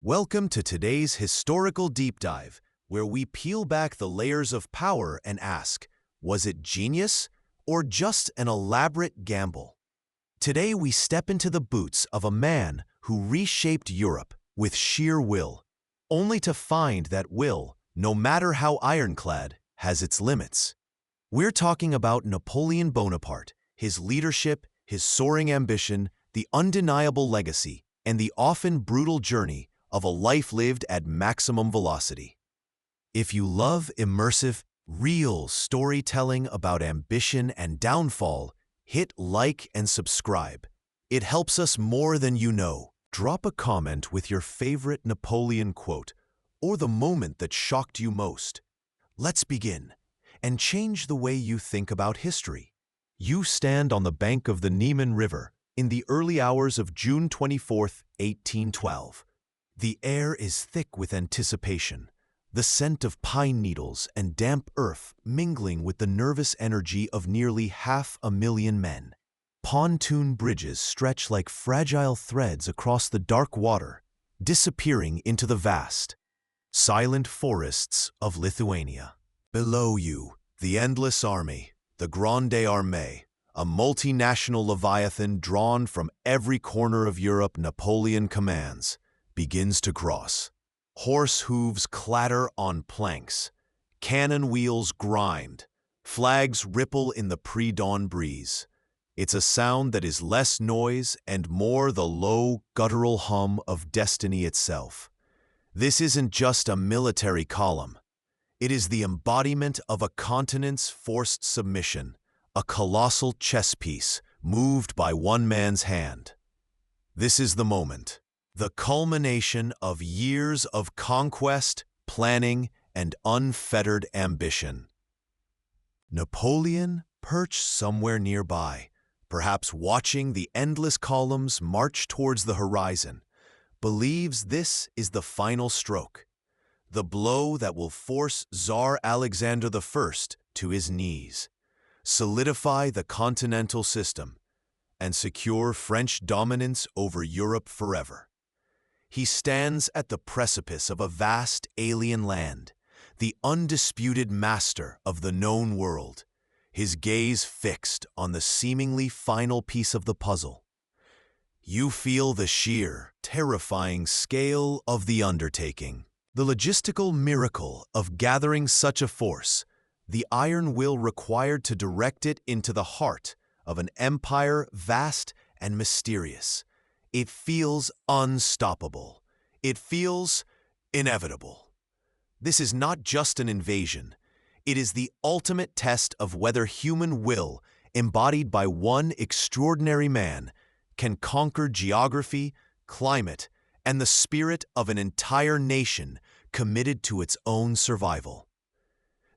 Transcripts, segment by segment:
Welcome to today's historical deep dive, where we peel back the layers of power and ask, was it genius or just an elaborate gamble? Today we step into the boots of a man who reshaped Europe with sheer will, only to find that will, no matter how ironclad, has its limits. We're talking about Napoleon Bonaparte, his leadership, his soaring ambition, the undeniable legacy, and the often brutal journey of a life lived at maximum velocity. If you love immersive, real storytelling about ambition and downfall, hit like and subscribe. It helps us more than you know. Drop a comment with your favorite Napoleon quote or the moment that shocked you most. Let's begin and change the way you think about history. You stand on the bank of the Niemen River in the early hours of June 24, 1812. The air is thick with anticipation, the scent of pine needles and damp earth mingling with the nervous energy of nearly 500,000 men. Pontoon bridges stretch like fragile threads across the dark water, disappearing into the vast, silent forests of Lithuania. Below you, the endless army, the Grand Armée, a multinational leviathan drawn from every corner of Europe Napoleon commands, begins to cross. Horse hooves clatter on planks, cannon wheels grind, flags ripple in the pre-dawn breeze. It's a sound that is less noise and more the low, guttural hum of destiny itself. This isn't just a military column. It is the embodiment of a continent's forced submission, a colossal chess piece moved by one man's hand. This is the moment. The culmination of years of conquest, planning, and unfettered ambition. Napoleon, perched somewhere nearby, perhaps watching the endless columns march towards the horizon, believes this is the final stroke, the blow that will force Tsar Alexander I to his knees, solidify the continental system, and secure French dominance over Europe forever. He stands at the precipice of a vast alien land, the undisputed master of the known world, his gaze fixed on the seemingly final piece of the puzzle. You feel the sheer, terrifying scale of the undertaking, the logistical miracle of gathering such a force, the iron will required to direct it into the heart of an empire vast and mysterious. It feels unstoppable. It feels inevitable. This is not just an invasion. It is the ultimate test of whether human will, embodied by one extraordinary man, can conquer geography, climate, and the spirit of an entire nation committed to its own survival.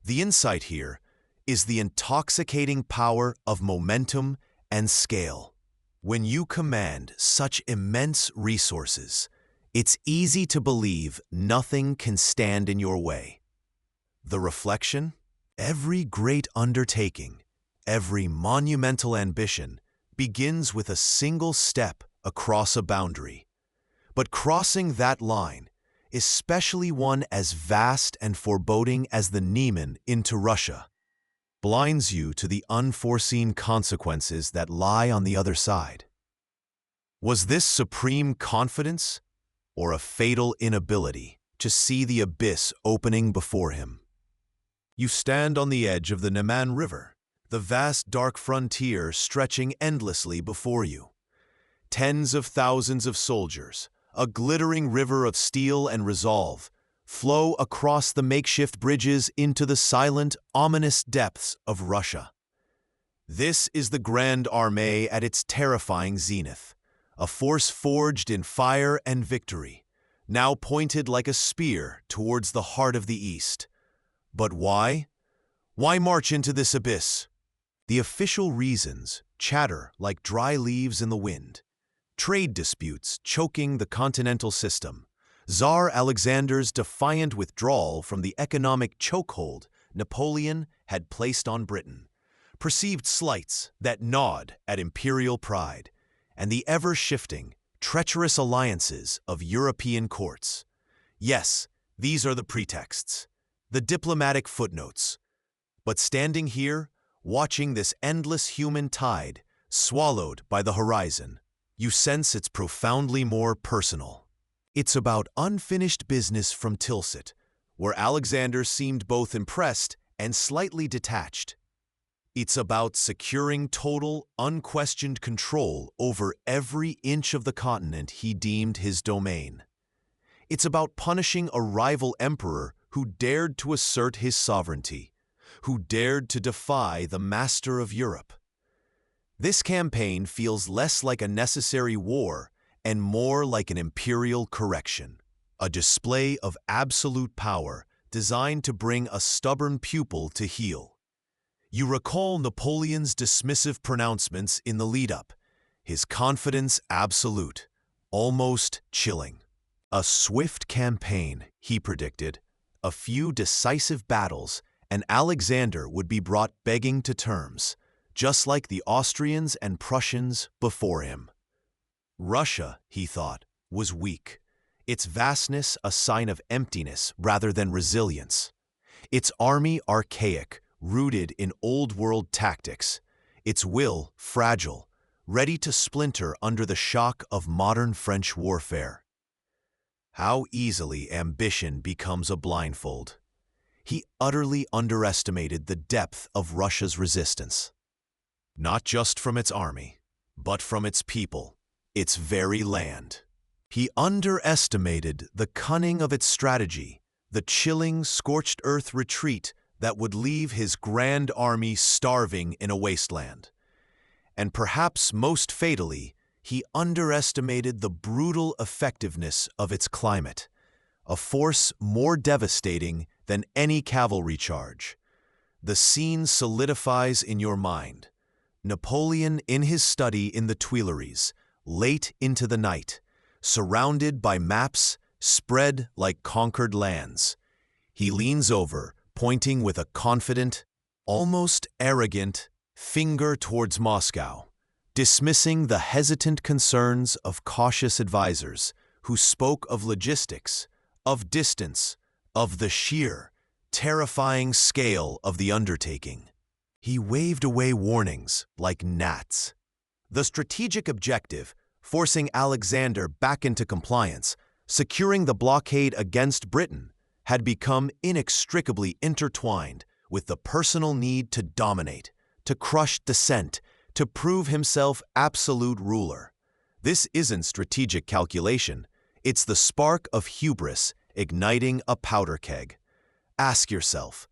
The insight here is the intoxicating power of momentum and scale. When you command such immense resources, it's easy to believe nothing can stand in your way. The reflection? Every great undertaking, every monumental ambition begins with a single step across a boundary. But crossing that line, especially one as vast and foreboding as the Niemen into Russia, blinds you to the unforeseen consequences that lie on the other side. Was this supreme confidence or a fatal inability to see the abyss opening before him? You stand on the edge of the Niemen River, the vast dark frontier stretching endlessly before you. Tens of thousands of soldiers, a glittering river of steel and resolve, flow across the makeshift bridges into the silent, ominous depths of Russia. This is the Grand Armée at its terrifying zenith, a force forged in fire and victory, now pointed like a spear towards the heart of the East. But why? Why march into this abyss? The official reasons chatter like dry leaves in the wind. Trade disputes choking the continental system, Tsar Alexander's defiant withdrawal from the economic chokehold Napoleon had placed on Britain, perceived slights that gnawed at imperial pride, and the ever-shifting, treacherous alliances of European courts. Yes, these are the pretexts, the diplomatic footnotes. But standing here, watching this endless human tide swallowed by the horizon, you sense it's profoundly more personal. It's about unfinished business from Tilsit, where Alexander seemed both impressed and slightly detached. It's about securing total, unquestioned control over every inch of the continent he deemed his domain. It's about punishing a rival emperor who dared to assert his sovereignty, who dared to defy the master of Europe. This campaign feels less like a necessary war and more like an imperial correction, a display of absolute power designed to bring a stubborn pupil to heel. You recall Napoleon's dismissive pronouncements in the lead-up, his confidence absolute, almost chilling. A swift campaign, he predicted, a few decisive battles, and Alexander would be brought begging to terms, just like the Austrians and Prussians before him. Russia, he thought, was weak, its vastness a sign of emptiness rather than resilience, its army archaic, rooted in old-world tactics, its will fragile, ready to splinter under the shock of modern French warfare. How easily ambition becomes a blindfold. He utterly underestimated the depth of Russia's resistance. Not just from its army, but from its people, its very land. He underestimated the cunning of its strategy, the chilling, scorched earth retreat that would leave his Grand Army starving in a wasteland. And perhaps most fatally, he underestimated the brutal effectiveness of its climate, a force more devastating than any cavalry charge. The scene solidifies in your mind. Napoleon in his study in the Tuileries, late into the night, surrounded by maps spread like conquered lands. He leans over, pointing with a confident, almost arrogant, finger towards Moscow, dismissing the hesitant concerns of cautious advisers who spoke of logistics, of distance, of the sheer, terrifying scale of the undertaking. He waved away warnings like gnats. The strategic objective, forcing Alexander back into compliance, securing the blockade against Britain, had become inextricably intertwined with the personal need to dominate, to crush dissent, to prove himself absolute ruler. This isn't strategic calculation. It's the spark of hubris igniting a powder keg. Ask yourself,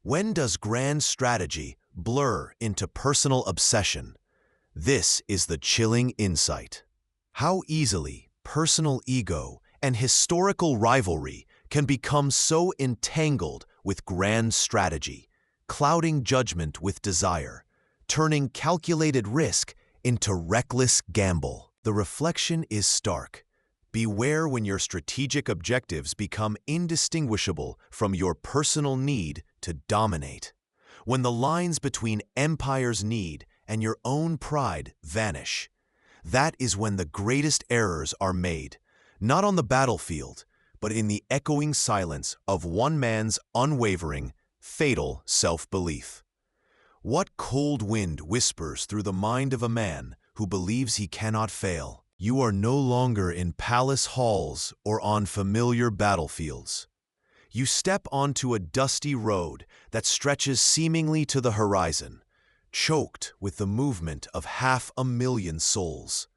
when does grand strategy blur into personal obsession? This is the chilling insight. How easily personal ego and historical rivalry can become so entangled with grand strategy, clouding judgment with desire, turning calculated risk into reckless gamble. The reflection is stark. Beware when your strategic objectives become indistinguishable from your personal need to dominate. When the lines between empire's need and your own pride vanish. That is when the greatest errors are made, not on the battlefield, but in the echoing silence of one man's unwavering, fatal self-belief. What cold wind whispers through the mind of a man who believes he cannot fail? You are no longer in palace halls or on familiar battlefields. You step onto a dusty road that stretches seemingly to the horizon, choked with the movement of 500,000 souls.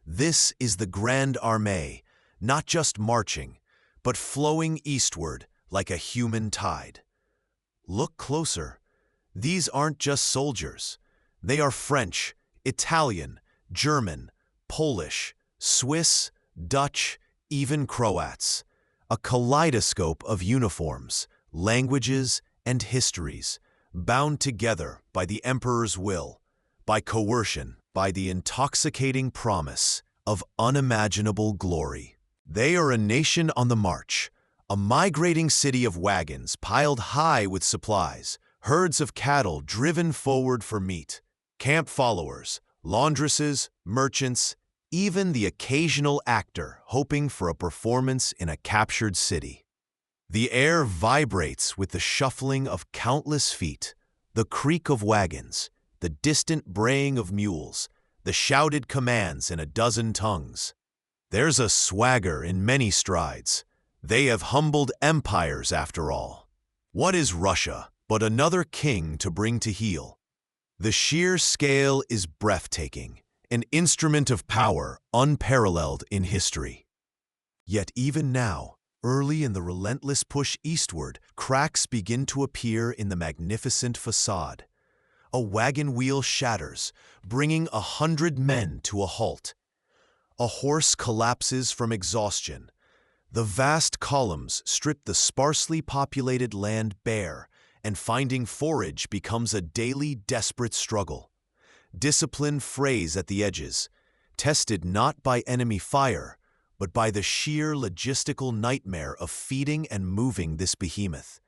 This is the Grand Armée, not just marching, but flowing eastward like a human tide. Look closer. These aren't just soldiers. They are French, Italian, German, Polish, Swiss, Dutch, even Croats. A kaleidoscope of uniforms, languages, and histories, bound together by the emperor's will, by coercion, by the intoxicating promise of unimaginable glory. They are a nation on the march, a migrating city of wagons piled high with supplies, herds of cattle driven forward for meat, camp followers, laundresses, merchants, even the occasional actor hoping for a performance in a captured city. The air vibrates with the shuffling of countless feet, the creak of wagons, the distant braying of mules, the shouted commands in a dozen tongues. There's a swagger in many strides. They have humbled empires after all. What is Russia but another king to bring to heel? The sheer scale is breathtaking, an instrument of power unparalleled in history. Yet even now, early in the relentless push eastward, cracks begin to appear in the magnificent facade. A wagon wheel shatters, bringing 100 men to a halt. A horse collapses from exhaustion. The vast columns strip the sparsely populated land bare, and finding forage becomes a daily desperate struggle. Discipline frays at the edges, tested not by enemy fire, but by the sheer logistical nightmare of feeding and moving this behemoth.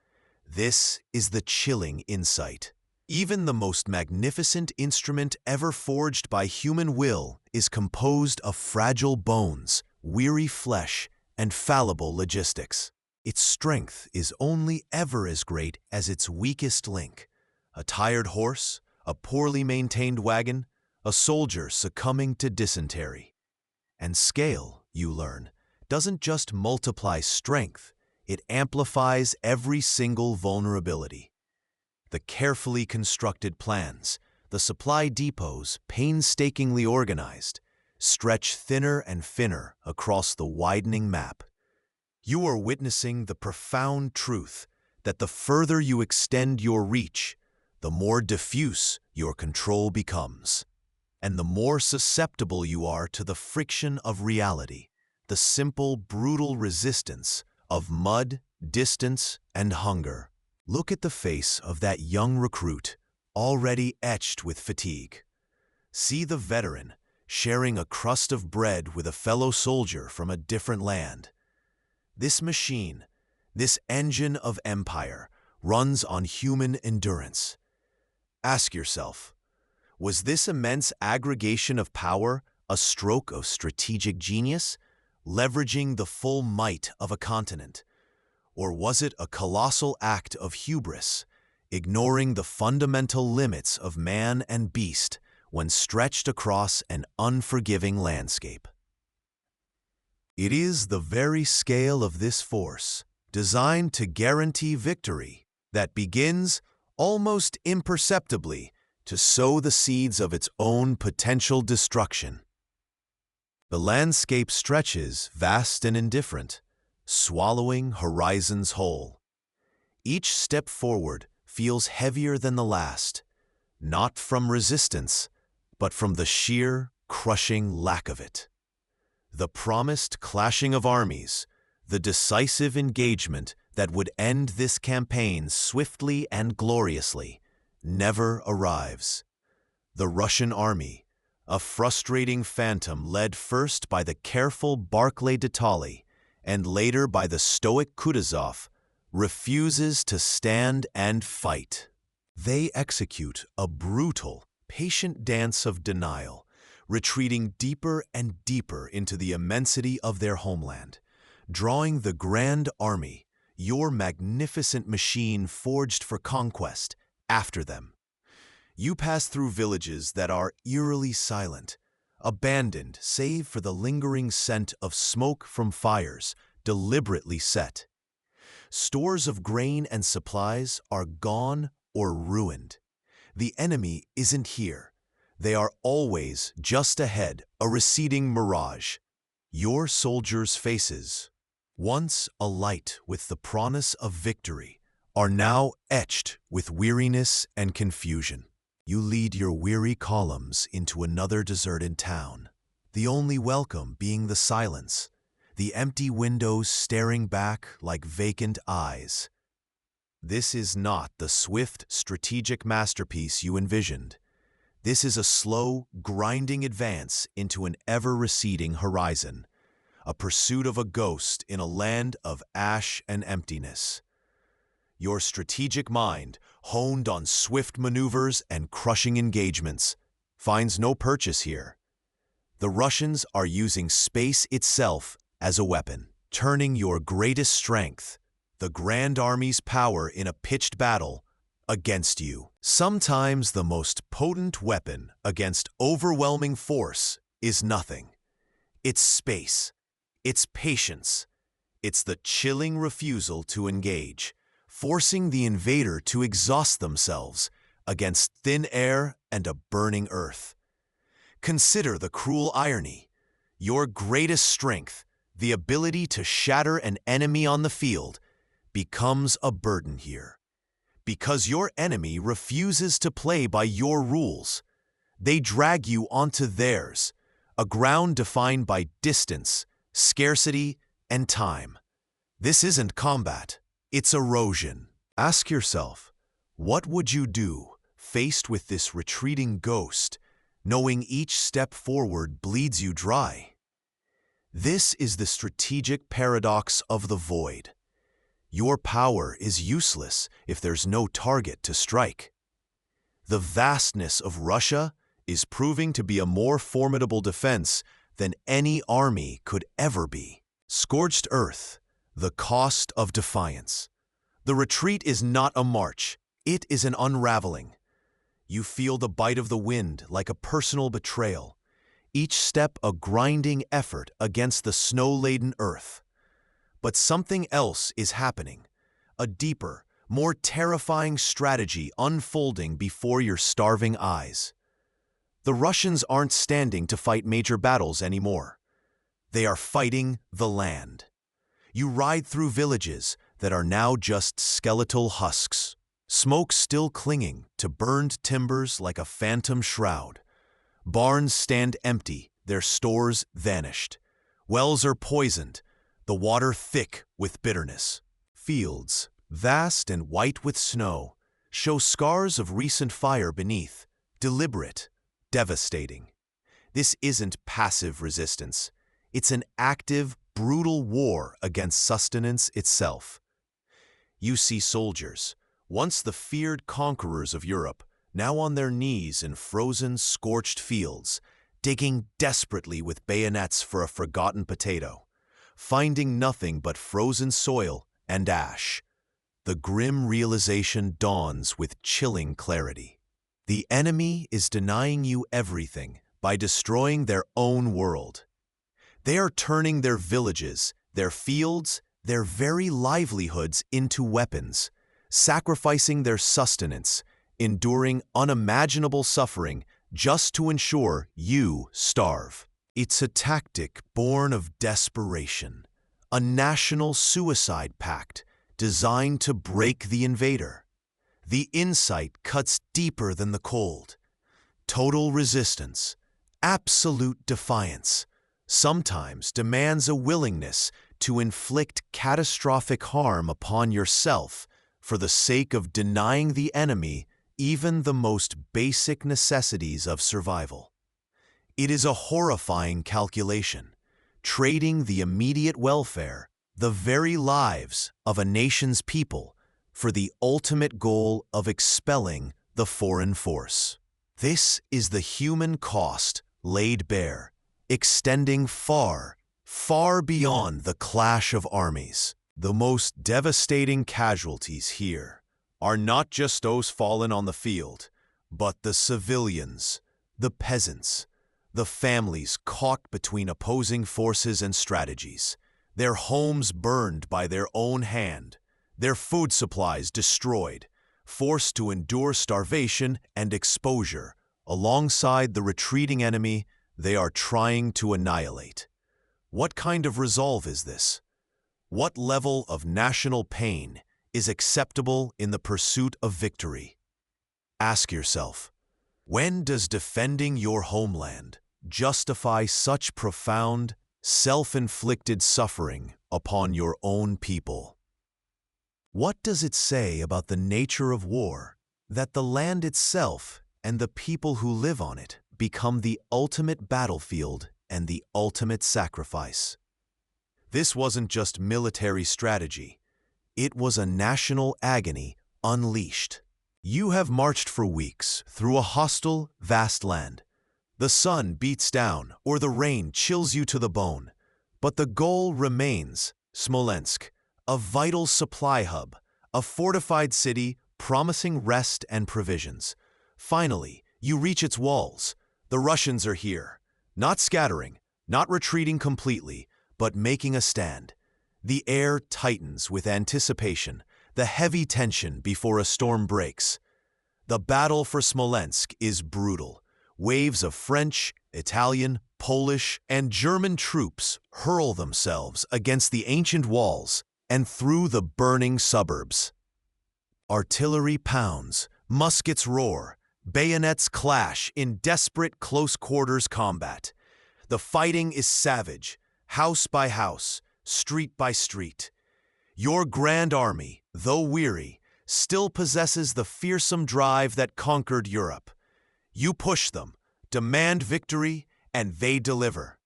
This is the chilling insight. Even the most magnificent instrument ever forged by human will is composed of fragile bones, weary flesh, and fallible logistics. Its strength is only ever as great as its weakest link. A tired horse, a poorly maintained wagon, a soldier succumbing to dysentery. And scale, you learn, doesn't just multiply strength, it amplifies every single vulnerability. The carefully constructed plans, the supply depots painstakingly organized, stretch thinner and thinner across the widening map. You are witnessing the profound truth that the further you extend your reach, the more diffuse your control becomes, and the more susceptible you are to the friction of reality, the simple, brutal resistance of mud, distance, and hunger. Look at the face of that young recruit, already etched with fatigue. See the veteran sharing a crust of bread with a fellow soldier from a different land. This machine, this engine of empire, runs on human endurance. Ask yourself, was this immense aggregation of power a stroke of strategic genius, leveraging the full might of a continent? Or was it a colossal act of hubris, ignoring the fundamental limits of man and beast when stretched across an unforgiving landscape? It is the very scale of this force, designed to guarantee victory, that begins, almost imperceptibly, to sow the seeds of its own potential destruction. The landscape stretches vast and indifferent, swallowing horizons whole. Each step forward feels heavier than the last, not from resistance, but from the sheer, crushing lack of it. The promised clashing of armies, the decisive engagement that would end this campaign swiftly and gloriously, never arrives. The Russian army, a frustrating phantom led first by the careful Barclay de Tolly and later by the stoic Kutuzov, refuses to stand and fight. They execute a brutal, patient dance of denial, retreating deeper and deeper into the immensity of their homeland, drawing the Grand Army, your magnificent machine forged for conquest, after them. You pass through villages that are eerily silent, abandoned save for the lingering scent of smoke from fires deliberately set. Stores of grain and supplies are gone or ruined. The enemy isn't here. They are always just ahead, a receding mirage. Your soldiers' faces, once alight with the promise of victory, are now etched with weariness and confusion. You lead your weary columns into another deserted town, the only welcome being the silence, the empty windows staring back like vacant eyes. This is not the swift, strategic masterpiece you envisioned. This is a slow, grinding advance into an ever-receding horizon, a pursuit of a ghost in a land of ash and emptiness. Your strategic mind, honed on swift maneuvers and crushing engagements, finds no purchase here. The Russians are using space itself as a weapon, turning your greatest strength, the Grand Army's power in a pitched battle, against you. Sometimes the most potent weapon against overwhelming force is nothing. It's space. It's patience. It's the chilling refusal to engage, forcing the invader to exhaust themselves against thin air and a burning earth. Consider the cruel irony. Your greatest strength, the ability to shatter an enemy on the field, becomes a burden here. Because your enemy refuses to play by your rules, they drag you onto theirs, a ground defined by distance, scarcity, and time. This isn't combat, it's erosion. Ask yourself, what would you do faced with this retreating ghost, knowing each step forward bleeds you dry? This is the strategic paradox of the void. Your power is useless if there's no target to strike. The vastness of Russia is proving to be a more formidable defense than any army could ever be. Scorched earth, the cost of defiance. The retreat is not a march, it is an unraveling. You feel the bite of the wind like a personal betrayal, each step a grinding effort against the snow-laden earth. But something else is happening, a deeper, more terrifying strategy unfolding before your starving eyes. The Russians aren't standing to fight major battles anymore. They are fighting the land. You ride through villages that are now just skeletal husks, smoke still clinging to burned timbers like a phantom shroud. Barns stand empty, their stores vanished. Wells are poisoned, the water thick with bitterness. Fields, vast and white with snow, show scars of recent fire beneath, deliberate, devastating. This isn't passive resistance. It's an active, brutal war against sustenance itself. You see soldiers, once the feared conquerors of Europe, now on their knees in frozen, scorched fields, digging desperately with bayonets for a forgotten potato, finding nothing but frozen soil and ash. The grim realization dawns with chilling clarity. The enemy is denying you everything by destroying their own world. They are turning their villages, their fields, their very livelihoods into weapons, sacrificing their sustenance, enduring unimaginable suffering just to ensure you starve. It's a tactic born of desperation, a national suicide pact designed to break the invader. The insight cuts deeper than the cold. Total resistance, absolute defiance, sometimes demands a willingness to inflict catastrophic harm upon yourself for the sake of denying the enemy even the most basic necessities of survival. It is a horrifying calculation, trading the immediate welfare, the very lives of a nation's people, for the ultimate goal of expelling the foreign force. This is the human cost laid bare, extending far, far beyond the clash of armies. The most devastating casualties here are not just those fallen on the field, but the civilians, the peasants, the families caught between opposing forces and strategies, their homes burned by their own hand, their food supplies destroyed, forced to endure starvation and exposure alongside the retreating enemy they are trying to annihilate. What kind of resolve is this? What level of national pain is acceptable in the pursuit of victory? Ask yourself, when does defending your homeland justify such profound, self-inflicted suffering upon your own people? What does it say about the nature of war that the land itself and the people who live on it become the ultimate battlefield and the ultimate sacrifice? This wasn't just military strategy. It was a national agony unleashed. You have marched for weeks through a hostile, vast land, The sun beats down or the rain chills you to the bone, but the goal remains: Smolensk, a vital supply hub, a fortified city promising rest and provisions. Finally, you reach its walls. The Russians are here, not scattering, not retreating completely, but making a stand. The air tightens with anticipation, the heavy tension before a storm breaks. The battle for Smolensk is brutal. Waves of French, Italian, Polish, and German troops hurl themselves against the ancient walls and through the burning suburbs. Artillery pounds, muskets roar, bayonets clash in desperate close-quarters combat. The fighting is savage, house by house, street by street. Your Grand Army, though weary, still possesses the fearsome drive that conquered Europe. You push them, demand victory, and they deliver.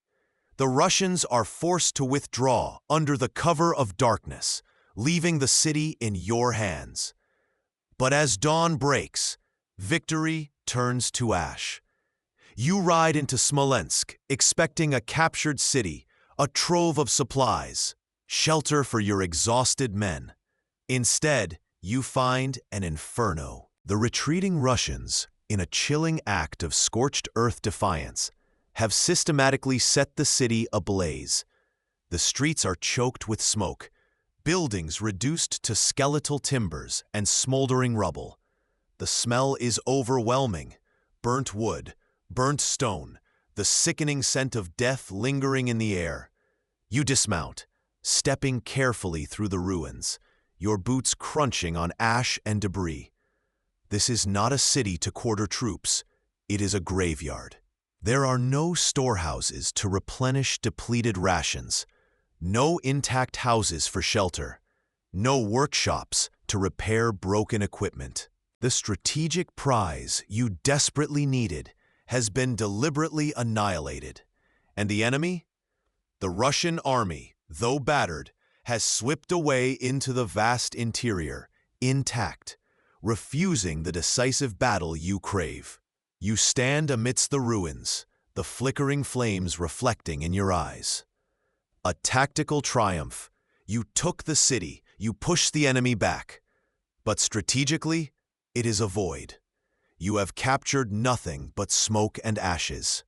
The Russians are forced to withdraw under the cover of darkness, leaving the city in your hands. But as dawn breaks, victory turns to ash. You ride into Smolensk, expecting a captured city, a trove of supplies, shelter for your exhausted men. Instead, you find an inferno. The retreating Russians, in a chilling act of scorched earth defiance, have systematically set the city ablaze. The streets are choked with smoke, buildings reduced to skeletal timbers and smoldering rubble. The smell is overwhelming: burnt wood, burnt stone, the sickening scent of death lingering in the air. You dismount, stepping carefully through the ruins, your boots crunching on ash and debris. This is not a city to quarter troops. It is a graveyard. There are no storehouses to replenish depleted rations, no intact houses for shelter, no workshops to repair broken equipment. The strategic prize you desperately needed has been deliberately annihilated. And the enemy? The Russian army, though battered, has slipped away into the vast interior, intact, refusing the decisive battle you crave. You stand amidst the ruins, the flickering flames reflecting in your eyes. A tactical triumph. You took the city, you pushed the enemy back. But strategically, it is a void. You have captured nothing but smoke and ashes.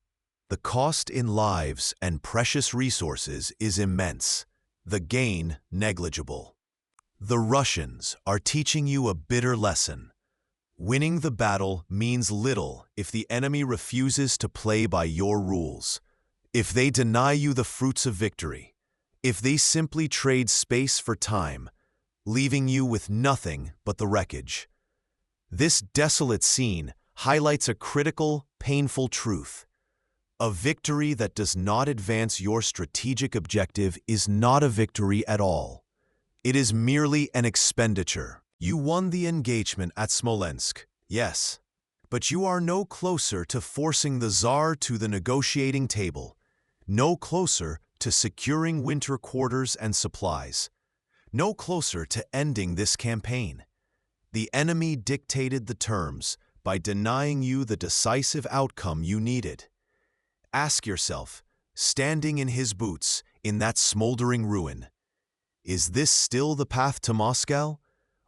The cost in lives and precious resources is immense, the gain negligible. The Russians are teaching you a bitter lesson. Winning the battle means little if the enemy refuses to play by your rules, if they deny you the fruits of victory, if they simply trade space for time, leaving you with nothing but the wreckage. This desolate scene highlights a critical, painful truth. A victory that does not advance your strategic objective is not a victory at all. It is merely an expenditure. You won the engagement at Smolensk, yes, but you are no closer to forcing the Tsar to the negotiating table, no closer to securing winter quarters and supplies, no closer to ending this campaign. The enemy dictated the terms by denying you the decisive outcome you needed. Ask yourself, standing in his boots in that smoldering ruin, is this still the path to Moscow,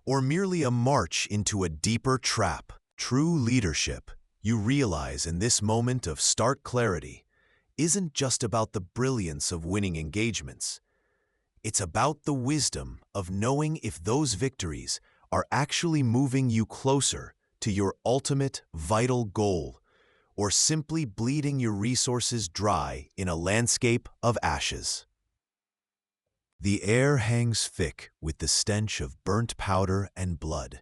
or merely a march into a deeper trap? True leadership, you realize in this moment of stark clarity, isn't just about the brilliance of winning engagements. It's about the wisdom of knowing if those victories are actually moving you closer to your ultimate vital goal, or simply bleeding your resources dry in a landscape of ashes. The air hangs thick with the stench of burnt powder and blood,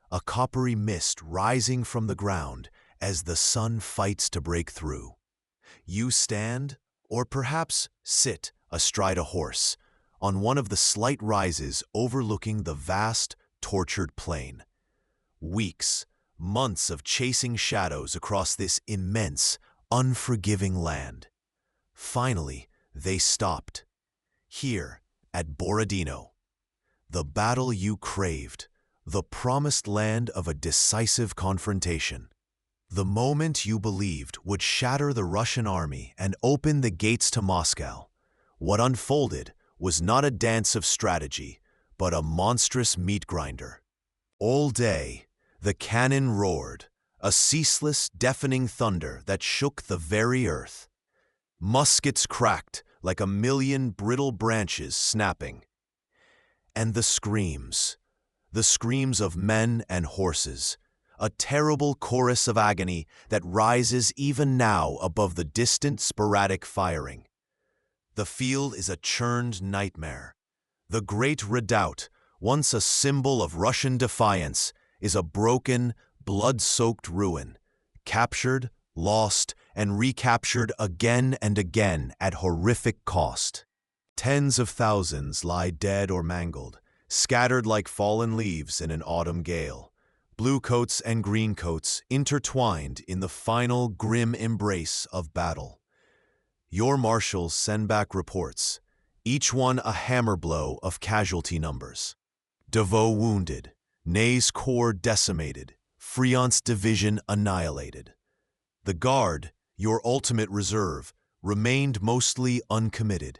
a coppery mist rising from the ground as the sun fights to break through. You stand, or perhaps sit astride a horse, on one of the slight rises overlooking the vast, tortured plain. Weeks, months of chasing shadows across this immense, unforgiving land. Finally, they stopped. Here, at Borodino, the battle you craved, the promised land of a decisive confrontation. The moment you believed would shatter the Russian army and open the gates to Moscow, what unfolded was not a dance of strategy, but a monstrous meat grinder. All day, the cannon roared, a ceaseless, deafening thunder that shook the very earth. Muskets cracked like a million brittle branches snapping. And the screams of men and horses, a terrible chorus of agony that rises even now above the distant sporadic firing. The field is a churned nightmare. The Great Redoubt, once a symbol of Russian defiance, is a broken, blood-soaked ruin, captured, lost, and recaptured again and again at horrific cost. Tens of thousands lie dead or mangled, scattered like fallen leaves in an autumn gale. Bluecoats and greencoats intertwined in the final grim embrace of battle. Your marshals send back reports, each one a hammer blow of casualty numbers. Devoe wounded, Ney's corps decimated, Friant's division annihilated. The Guard, your ultimate reserve, remained mostly uncommitted,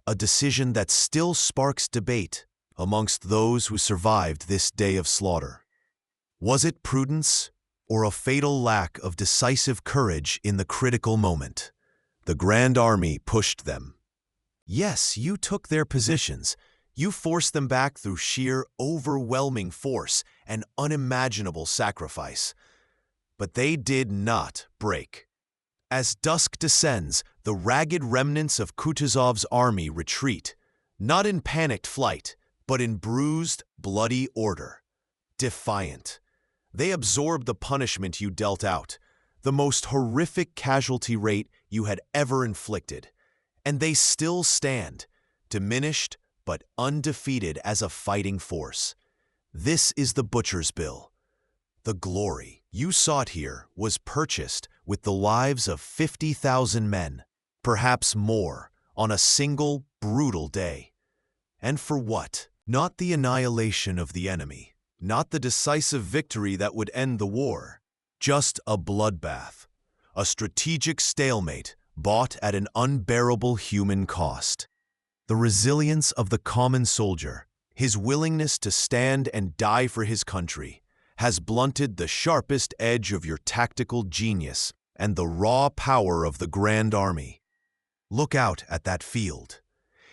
a decision that still sparks debate amongst those who survived this day of slaughter. Was it prudence or a fatal lack of decisive courage in the critical moment? The Grand Army pushed them. Yes, you took their positions. You forced them back through sheer, overwhelming force and unimaginable sacrifice. But they did not break. As dusk descends, the ragged remnants of Kutuzov's army retreat, not in panicked flight, but in bruised, bloody order. Defiant. They absorbed the punishment you dealt out, the most horrific casualty rate you had ever inflicted. And they still stand, diminished but undefeated as a fighting force. This is the butcher's bill. The glory you sought here was purchased with the lives of 50,000 men, perhaps more, on a single brutal day. And for what? Not the annihilation of the enemy, not the decisive victory that would end the war, just a bloodbath, a strategic stalemate bought at an unbearable human cost. The resilience of the common soldier, his willingness to stand and die for his country, has blunted the sharpest edge of your tactical genius and the raw power of the Grand Army. Look out at that field.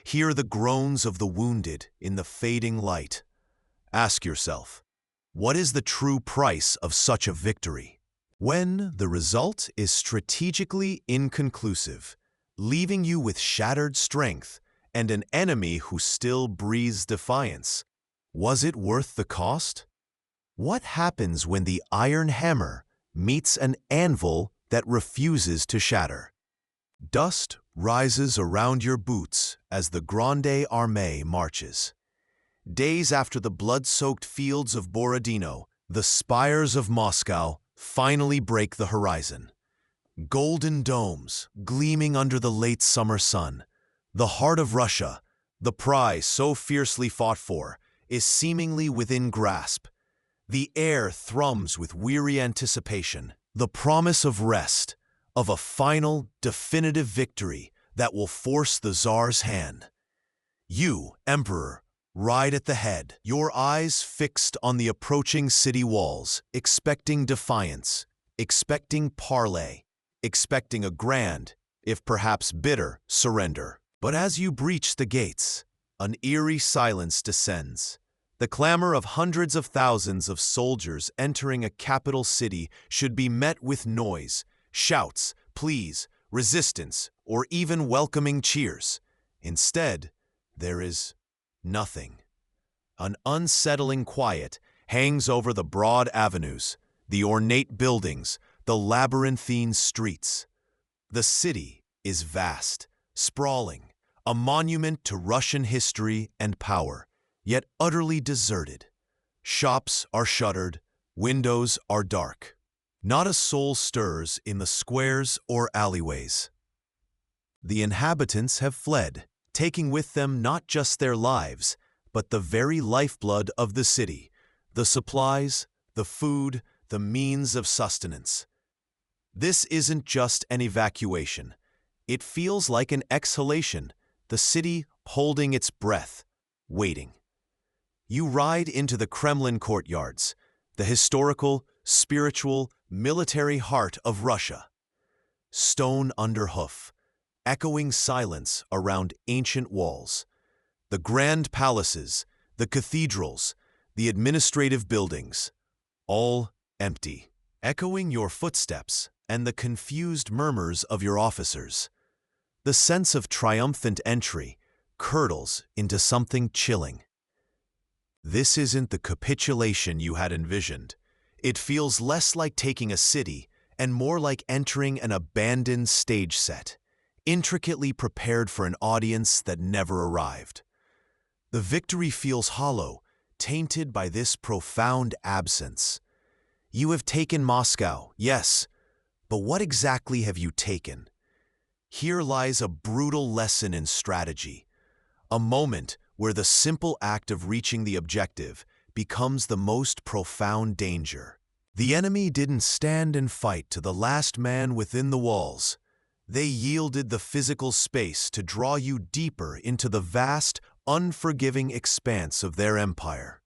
Hear the groans of the wounded in the fading light. Ask yourself, what is the true price of such a victory? When the result is strategically inconclusive, leaving you with shattered strength and an enemy who still breathes defiance, was it worth the cost? What happens when the iron hammer meets an anvil that refuses to shatter? Dust rises around your boots as the Grand Armée marches. Days after the blood-soaked fields of Borodino, the spires of Moscow finally break the horizon. Golden domes gleaming under the late summer sun, the heart of Russia, the prize so fiercely fought for, is seemingly within grasp. The air thrums with weary anticipation, the promise of rest, of a final, definitive victory that will force the Tsar's hand. You, Emperor, ride at the head, your eyes fixed on the approaching city walls, expecting defiance, expecting parley, expecting a grand, if perhaps bitter, surrender. But as you breach the gates, an eerie silence descends. The clamor of hundreds of thousands of soldiers entering a capital city should be met with noise, shouts, pleas, resistance, or even welcoming cheers. Instead, there is nothing. An unsettling quiet hangs over the broad avenues, the ornate buildings, the labyrinthine streets. The city is vast, sprawling, a monument to Russian history and power, yet utterly deserted. Shops are shuttered, windows are dark. Not a soul stirs in the squares or alleyways. The inhabitants have fled, taking with them not just their lives, but the very lifeblood of the city, the supplies, the food, the means of sustenance. This isn't just an evacuation. It feels like an exhalation, the city holding its breath, waiting. You ride into the Kremlin courtyards, the historical, spiritual, military heart of Russia. Stone under hoof, echoing silence around ancient walls. The grand palaces, the cathedrals, the administrative buildings, all empty, echoing your footsteps and the confused murmurs of your officers. The sense of triumphant entry curdles into something chilling. This isn't the capitulation you had envisioned. It feels less like taking a city and more like entering an abandoned stage set, intricately prepared for an audience that never arrived. The victory feels hollow, tainted by this profound absence. You have taken Moscow, yes, but what exactly have you taken? Here lies a brutal lesson in strategy, a moment where the simple act of reaching the objective becomes the most profound danger. The enemy didn't stand and fight to the last man within the walls. They yielded the physical space to draw you deeper into the vast, unforgiving expanse of their empire.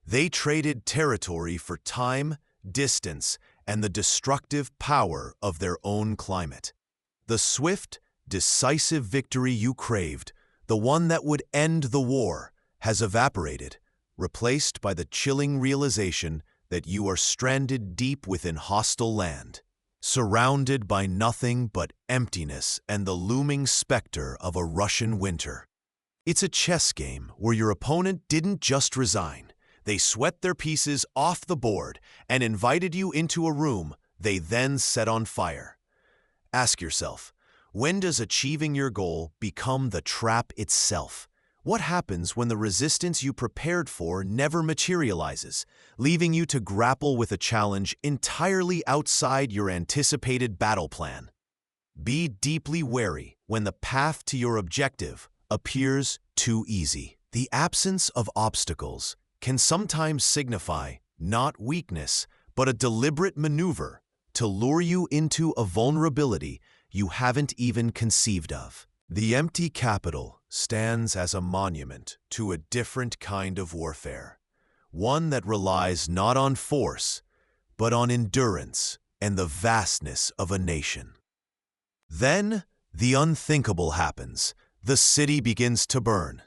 They traded territory for time, distance, and the destructive power of their own climate. The swift, decisive victory you craved, the one that would end the war, has evaporated, replaced by the chilling realization that you are stranded deep within hostile land, surrounded by nothing but emptiness and the looming specter of a Russian winter. It's a chess game where your opponent didn't just resign. They swept their pieces off the board and invited you into a room they then set on fire. Ask yourself, when does achieving your goal become the trap itself? What happens when the resistance you prepared for never materializes, leaving you to grapple with a challenge entirely outside your anticipated battle plan? Be deeply wary when the path to your objective appears too easy. The absence of obstacles can sometimes signify not weakness, but a deliberate maneuver to lure you into a vulnerability you haven't even conceived of. The empty capital stands as a monument to a different kind of warfare, one that relies not on force, but on endurance and the vastness of a nation. Then, the unthinkable happens. The city begins to burn.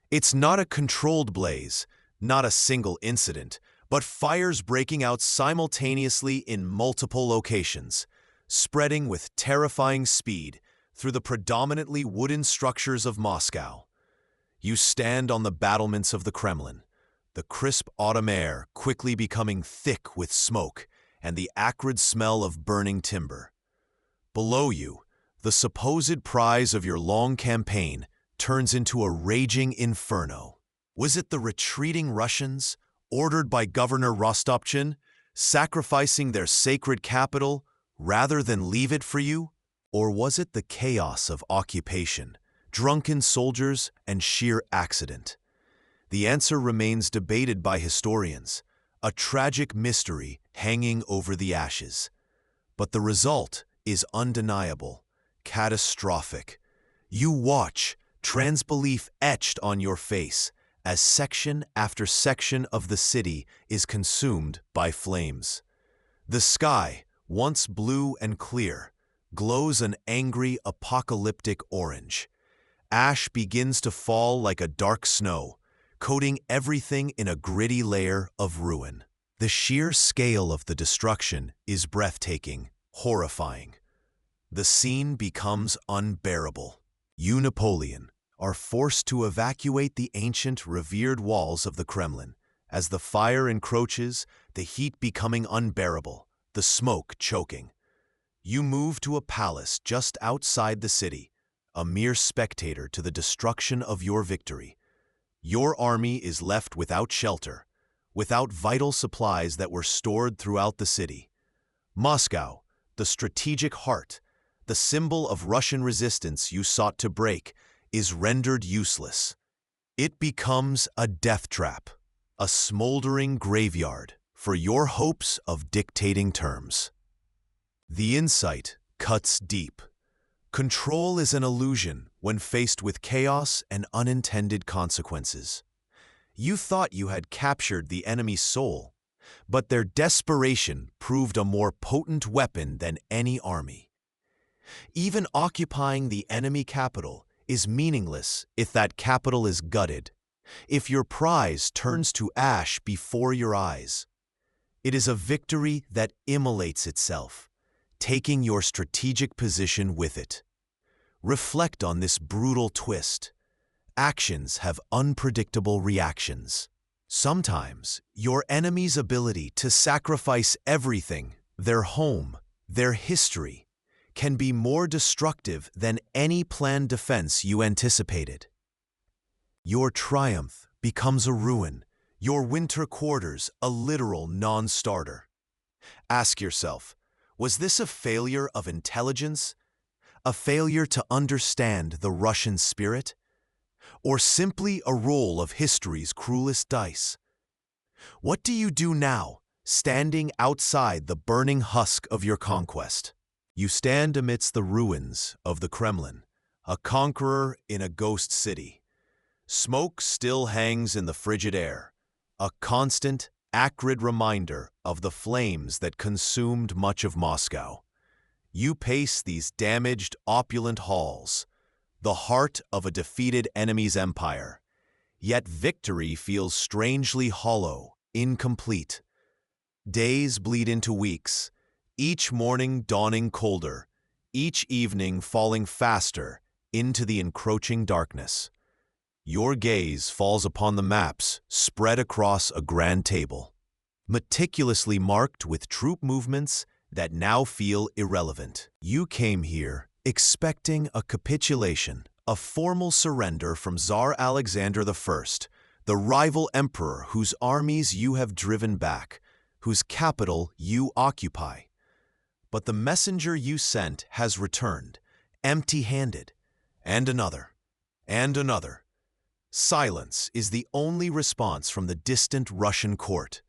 It's not a controlled blaze, not a single incident, but fires breaking out simultaneously in multiple locations, spreading with terrifying speed through the predominantly wooden structures of Moscow. You stand on the battlements of the Kremlin, the crisp autumn air quickly becoming thick with smoke and the acrid smell of burning timber. Below you, the supposed prize of your long campaign turns into a raging inferno. Was it the retreating Russians, ordered by Governor Rostopchin, sacrificing their sacred capital rather than leave it for you? Or was it the chaos of occupation, drunken soldiers, and sheer accident? The answer remains debated by historians, a tragic mystery hanging over the ashes. But the result is undeniable, catastrophic. You watch, transbelief etched on your face, as section after section of the city is consumed by flames. The sky, once blue and clear, glows an angry, apocalyptic orange. Ash begins to fall like a dark snow, coating everything in a gritty layer of ruin. The sheer scale of the destruction is breathtaking, horrifying. The scene becomes unbearable. You, Napoleon, are forced to evacuate the ancient, revered walls of the Kremlin. As the fire encroaches, the heat becoming unbearable, the smoke choking. You move to a palace just outside the city, a mere spectator to the destruction of your victory. Your army is left without shelter, without vital supplies that were stored throughout the city. Moscow, the strategic heart, the symbol of Russian resistance you sought to break, is rendered useless. It becomes a death trap, a smoldering graveyard for your hopes of dictating terms. The insight cuts deep. Control is an illusion when faced with chaos and unintended consequences. You thought you had captured the enemy's soul, but their desperation proved a more potent weapon than any army. Even occupying the enemy capital is meaningless if that capital is gutted, if your prize turns to ash before your eyes. It is a victory that immolates itself, taking your strategic position with it. Reflect on this brutal twist. Actions have unpredictable reactions. Sometimes, your enemy's ability to sacrifice everything, their home, their history, can be more destructive than any planned defense you anticipated. Your triumph becomes a ruin, your winter quarters a literal non-starter. Ask yourself, was this a failure of intelligence? A failure to understand the Russian spirit? Or simply a roll of history's cruelest dice? What do you do now, standing outside the burning husk of your conquest? You stand amidst the ruins of the Kremlin, a conqueror in a ghost city. Smoke still hangs in the frigid air, a constant, acrid reminder of the flames that consumed much of Moscow. You pace these damaged, opulent halls, the heart of a defeated enemy's empire. Yet victory feels strangely hollow, incomplete. Days bleed into weeks, each morning dawning colder, each evening falling faster into the encroaching darkness. Your gaze falls upon the maps spread across a grand table, meticulously marked with troop movements that now feel irrelevant. You came here expecting a capitulation, a formal surrender from Tsar Alexander I, the rival emperor whose armies you have driven back, whose capital you occupy. But the messenger you sent has returned, empty-handed, and another, and another. Silence is the only response from the distant Russian court.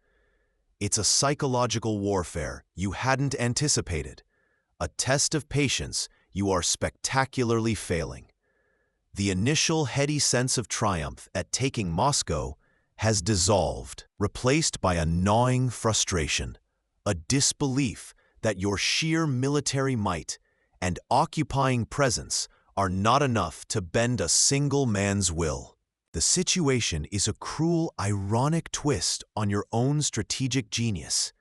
It's a psychological warfare you hadn't anticipated, a test of patience you are spectacularly failing. The initial heady sense of triumph at taking Moscow has dissolved, replaced by a gnawing frustration, a disbelief that your sheer military might and occupying presence are not enough to bend a single man's will. The situation is a cruel, ironic twist on your own strategic genius.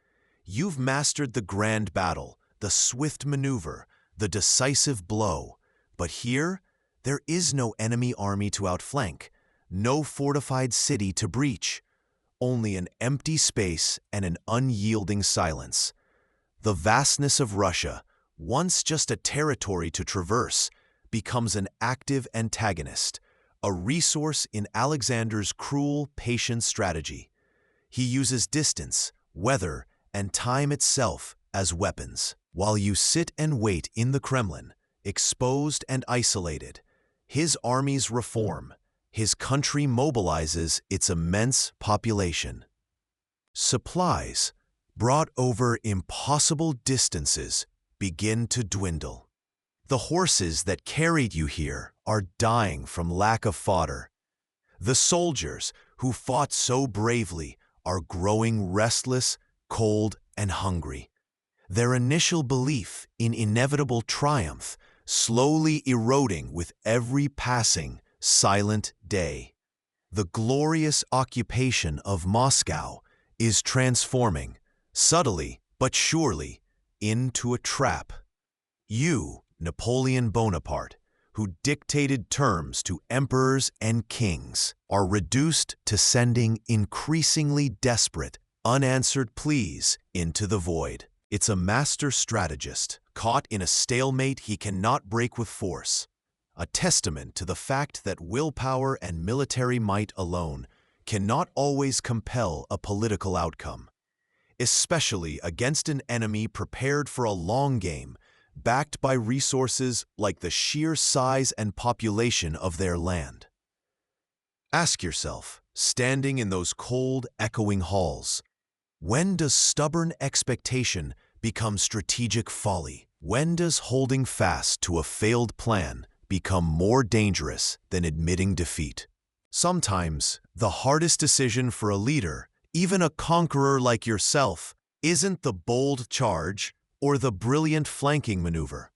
You've mastered the grand battle, the swift maneuver, the decisive blow. But here, there is no enemy army to outflank, no fortified city to breach, only an empty space and an unyielding silence. The vastness of Russia, once just a territory to traverse, becomes an active antagonist, a resource in Alexander's cruel, patient strategy. He uses distance, weather, and time itself as weapons. While you sit and wait in the Kremlin, exposed and isolated, his armies reform, his country mobilizes its immense population. Supplies, brought over impossible distances, begin to dwindle. The horses that carried you here are dying from lack of fodder. The soldiers who fought so bravely are growing restless, cold, and hungry. Their initial belief in inevitable triumph slowly eroding with every passing, silent day. The glorious occupation of Moscow is transforming, subtly but surely, into a trap. You, Napoleon Bonaparte, who dictated terms to emperors and kings, are reduced to sending increasingly desperate, unanswered pleas into the void. It's a master strategist, caught in a stalemate he cannot break with force, a testament to the fact that willpower and military might alone cannot always compel a political outcome, especially against an enemy prepared for a long game, backed by resources like the sheer size and population of their land. Ask yourself, standing in those cold, echoing halls, when does stubborn expectation become strategic folly? When does holding fast to a failed plan become more dangerous than admitting defeat? Sometimes, the hardest decision for a leader, even a conqueror like yourself, isn't the bold charge or the brilliant flanking maneuver.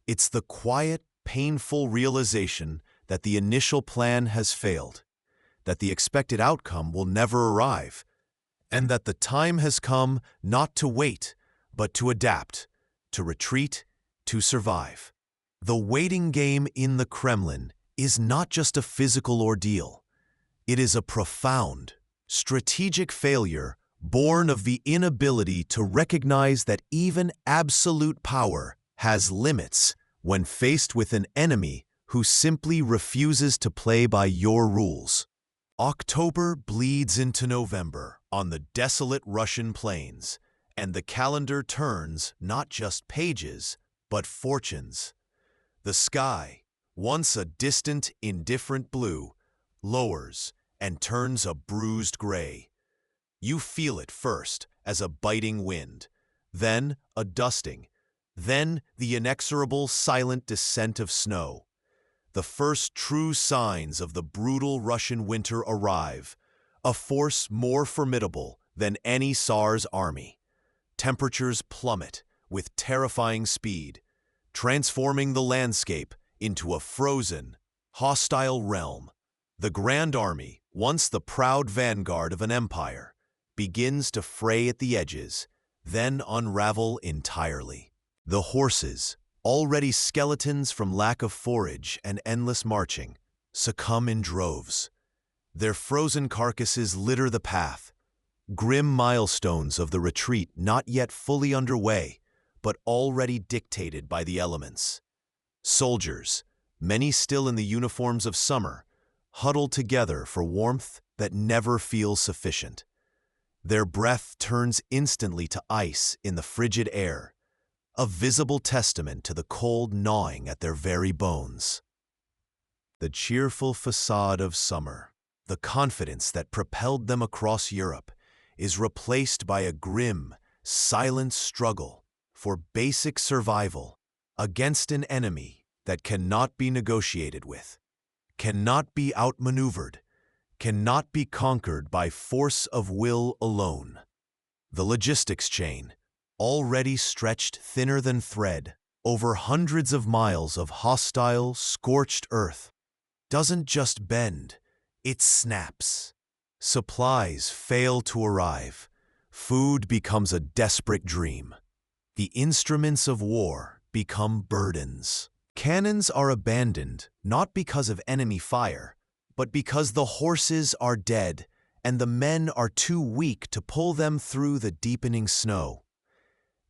It's the quiet, painful realization that the initial plan has failed, that the expected outcome will never arrive, and that the time has come not to wait, but to adapt, to retreat, to survive. The waiting game in the Kremlin is not just a physical ordeal. It is a profound, strategic failure born of the inability to recognize that even absolute power has limits when faced with an enemy who simply refuses to play by your rules. October bleeds into November on the desolate Russian plains, and the calendar turns not just pages, but fortunes. The sky, once a distant, indifferent blue, lowers and turns a bruised gray. You feel it first as a biting wind, then a dusting, then the inexorable, silent descent of snow. The first true signs of the brutal Russian winter arrive, a force more formidable than any Tsar's army. Temperatures plummet with terrifying speed, transforming the landscape into a frozen, hostile realm. The Grand Army, once the proud vanguard of an empire, begins to fray at the edges, then unravel entirely. The horses, already skeletons from lack of forage and endless marching, succumb in droves. Their frozen carcasses litter the path, grim milestones of the retreat not yet fully underway, but already dictated by the elements. Soldiers, many still in the uniforms of summer, huddle together for warmth that never feels sufficient. Their breath turns instantly to ice in the frigid air, a visible testament to the cold gnawing at their very bones. The cheerful facade of summer, the confidence that propelled them across Europe, is replaced by a grim, silent struggle for basic survival against an enemy that cannot be negotiated with, cannot be outmaneuvered, cannot be conquered by force of will alone. The logistics chain, already stretched thinner than thread over hundreds of miles of hostile, scorched earth, doesn't just bend, it snaps. Supplies fail to arrive. Food becomes a desperate dream. The instruments of war become burdens. Cannons are abandoned not because of enemy fire, but because the horses are dead and the men are too weak to pull them through the deepening snow.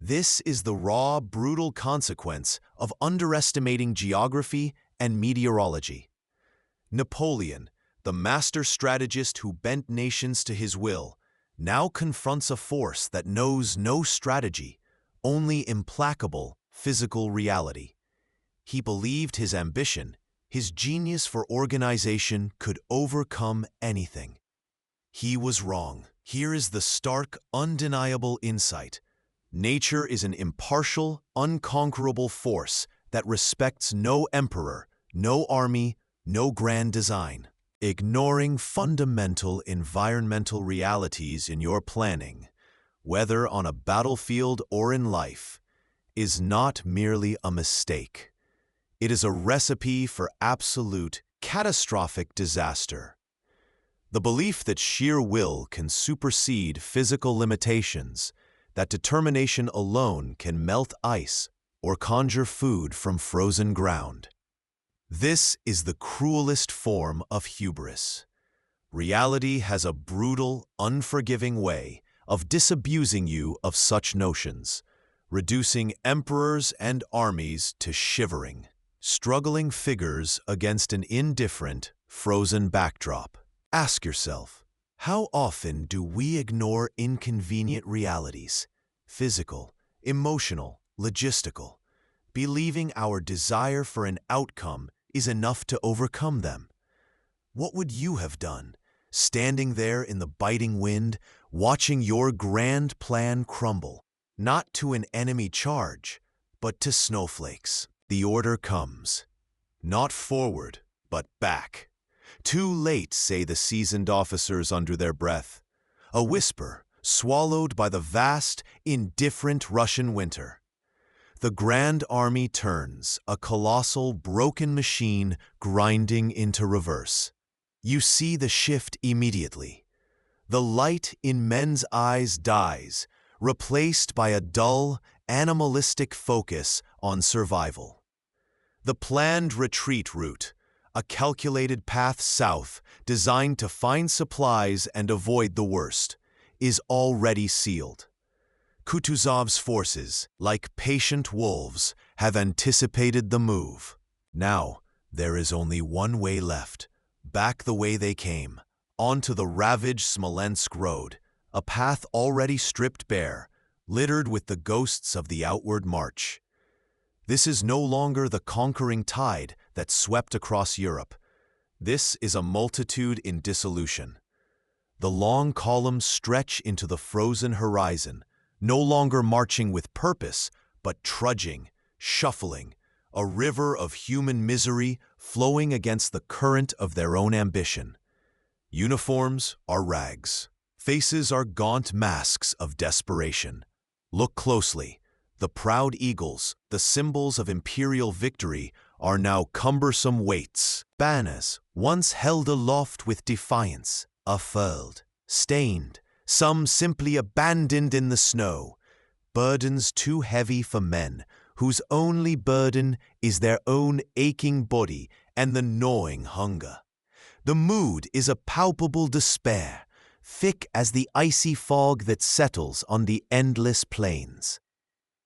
This is the raw, brutal consequence of underestimating geography and meteorology. Napoleon, the master strategist who bent nations to his will, now confronts a force that knows no strategy, only implacable physical reality. He believed his ambition, his genius for organization, could overcome anything. He was wrong. Here is the stark, undeniable insight. Nature is an impartial, unconquerable force that respects no emperor, no army, no grand design. Ignoring fundamental environmental realities in your planning, whether on a battlefield or in life, is not merely a mistake. It is a recipe for absolute, catastrophic disaster. The belief that sheer will can supersede physical limitations, that determination alone can melt ice or conjure food from frozen ground. This is the cruelest form of hubris. Reality has a brutal, unforgiving way of disabusing you of such notions, reducing emperors and armies to shivering, struggling figures against an indifferent, frozen backdrop. Ask yourself, how often do we ignore inconvenient realities, physical, emotional, logistical, believing our desire for an outcome is enough to overcome them? What would you have done, standing there in the biting wind, watching your grand plan crumble? not to an enemy charge, but to snowflakes. The order comes. Not forward, but back. Too late, say the seasoned officers under their breath. A whisper, swallowed by the vast, indifferent Russian winter. The Grand Army turns, a colossal, broken machine grinding into reverse. You see the shift immediately. The light in men's eyes dies, replaced by a dull, animalistic focus on survival. The planned retreat route, a calculated path south designed to find supplies and avoid the worst, is already sealed. Kutuzov's forces, like patient wolves, have anticipated the move. Now, there is only one way left, back the way they came, onto the ravaged Smolensk road, a path already stripped bare, littered with the ghosts of the outward march. This is no longer the conquering tide that swept across Europe. This is a multitude in dissolution. The long columns stretch into the frozen horizon, no longer marching with purpose, but trudging, shuffling, a river of human misery flowing against the current of their own ambition. Uniforms are rags. Faces are gaunt masks of desperation. Look closely. The proud eagles, the symbols of imperial victory, are now cumbersome weights. Banners, once held aloft with defiance, are furled, stained, some simply abandoned in the snow. Burdens too heavy for men, whose only burden is their own aching body and the gnawing hunger. The mood is a palpable despair, thick as the icy fog that settles on the endless plains.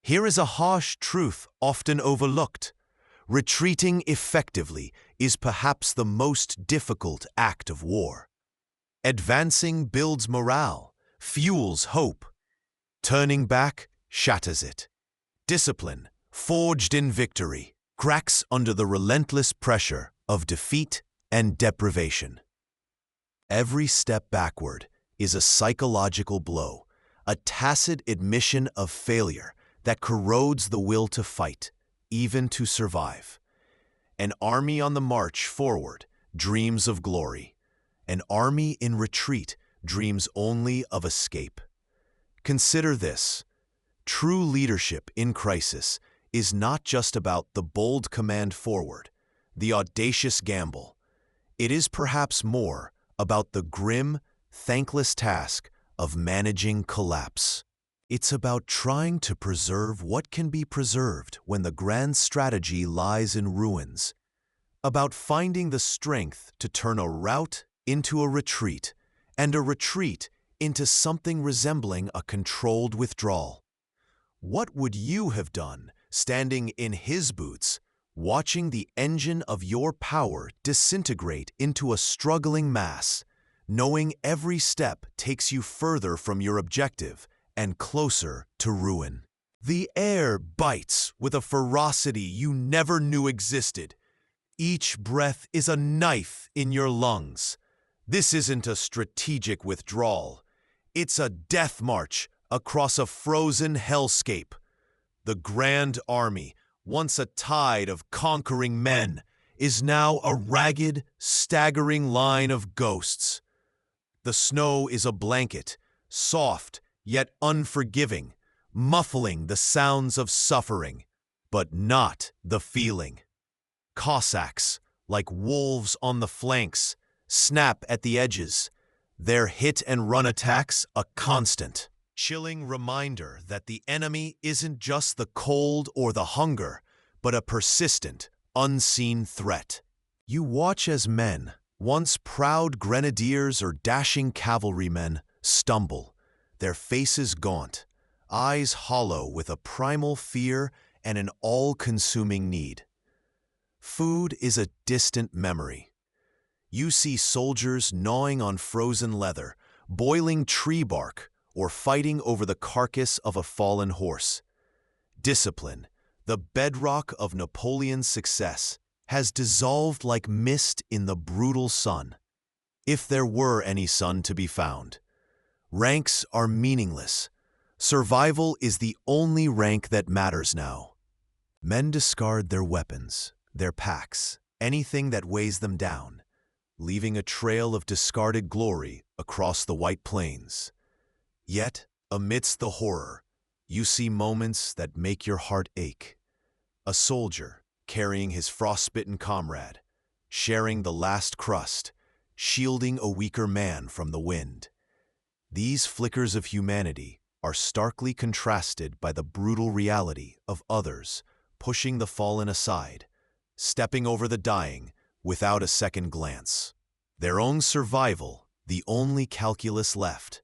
Here is a harsh truth often overlooked. Retreating effectively is perhaps the most difficult act of war. Advancing builds morale, fuels hope. Turning back shatters it. Discipline, forged in victory, cracks under the relentless pressure of defeat and deprivation. Every step backward is a psychological blow, a tacit admission of failure that corrodes the will to fight, even to survive. An army on the march forward dreams of glory. An army in retreat dreams only of escape. Consider this. True leadership in crisis is not just about the bold command forward, the audacious gamble. It is perhaps more about the grim, thankless task of managing collapse. It's about trying to preserve what can be preserved when the grand strategy lies in ruins. About finding the strength to turn a rout into a retreat, and a retreat into something resembling a controlled withdrawal. What would you have done standing in his boots, watching the engine of your power disintegrate into a struggling mass, knowing every step takes you further from your objective and closer to ruin? The air bites with a ferocity you never knew existed. Each breath is a knife in your lungs. This isn't a strategic withdrawal. It's a death march across a frozen hellscape. The Grand Army, once a tide of conquering men, is now a ragged, staggering line of ghosts. The snow is a blanket, soft yet unforgiving, muffling the sounds of suffering, but not the feeling. Cossacks, like wolves on the flanks, snap at the edges, their hit-and-run attacks a constant, chilling reminder that the enemy isn't just the cold or the hunger, but a persistent, unseen threat. You watch as men, once proud grenadiers or dashing cavalrymen, stumble, their faces gaunt, eyes hollow with a primal fear and an all-consuming need. Food is a distant memory. You see soldiers gnawing on frozen leather, boiling tree bark, or fighting over the carcass of a fallen horse. Discipline, the bedrock of Napoleon's success, has dissolved like mist in the brutal sun, if there were any sun to be found. Ranks are meaningless. Survival is the only rank that matters now. Men discard their weapons, their packs, anything that weighs them down, leaving a trail of discarded glory across the white plains. Yet, amidst the horror, you see moments that make your heart ache. A soldier carrying his frostbitten comrade, sharing the last crust, shielding a weaker man from the wind. These flickers of humanity are starkly contrasted by the brutal reality of others pushing the fallen aside, stepping over the dying without a second glance. Their own survival, the only calculus left.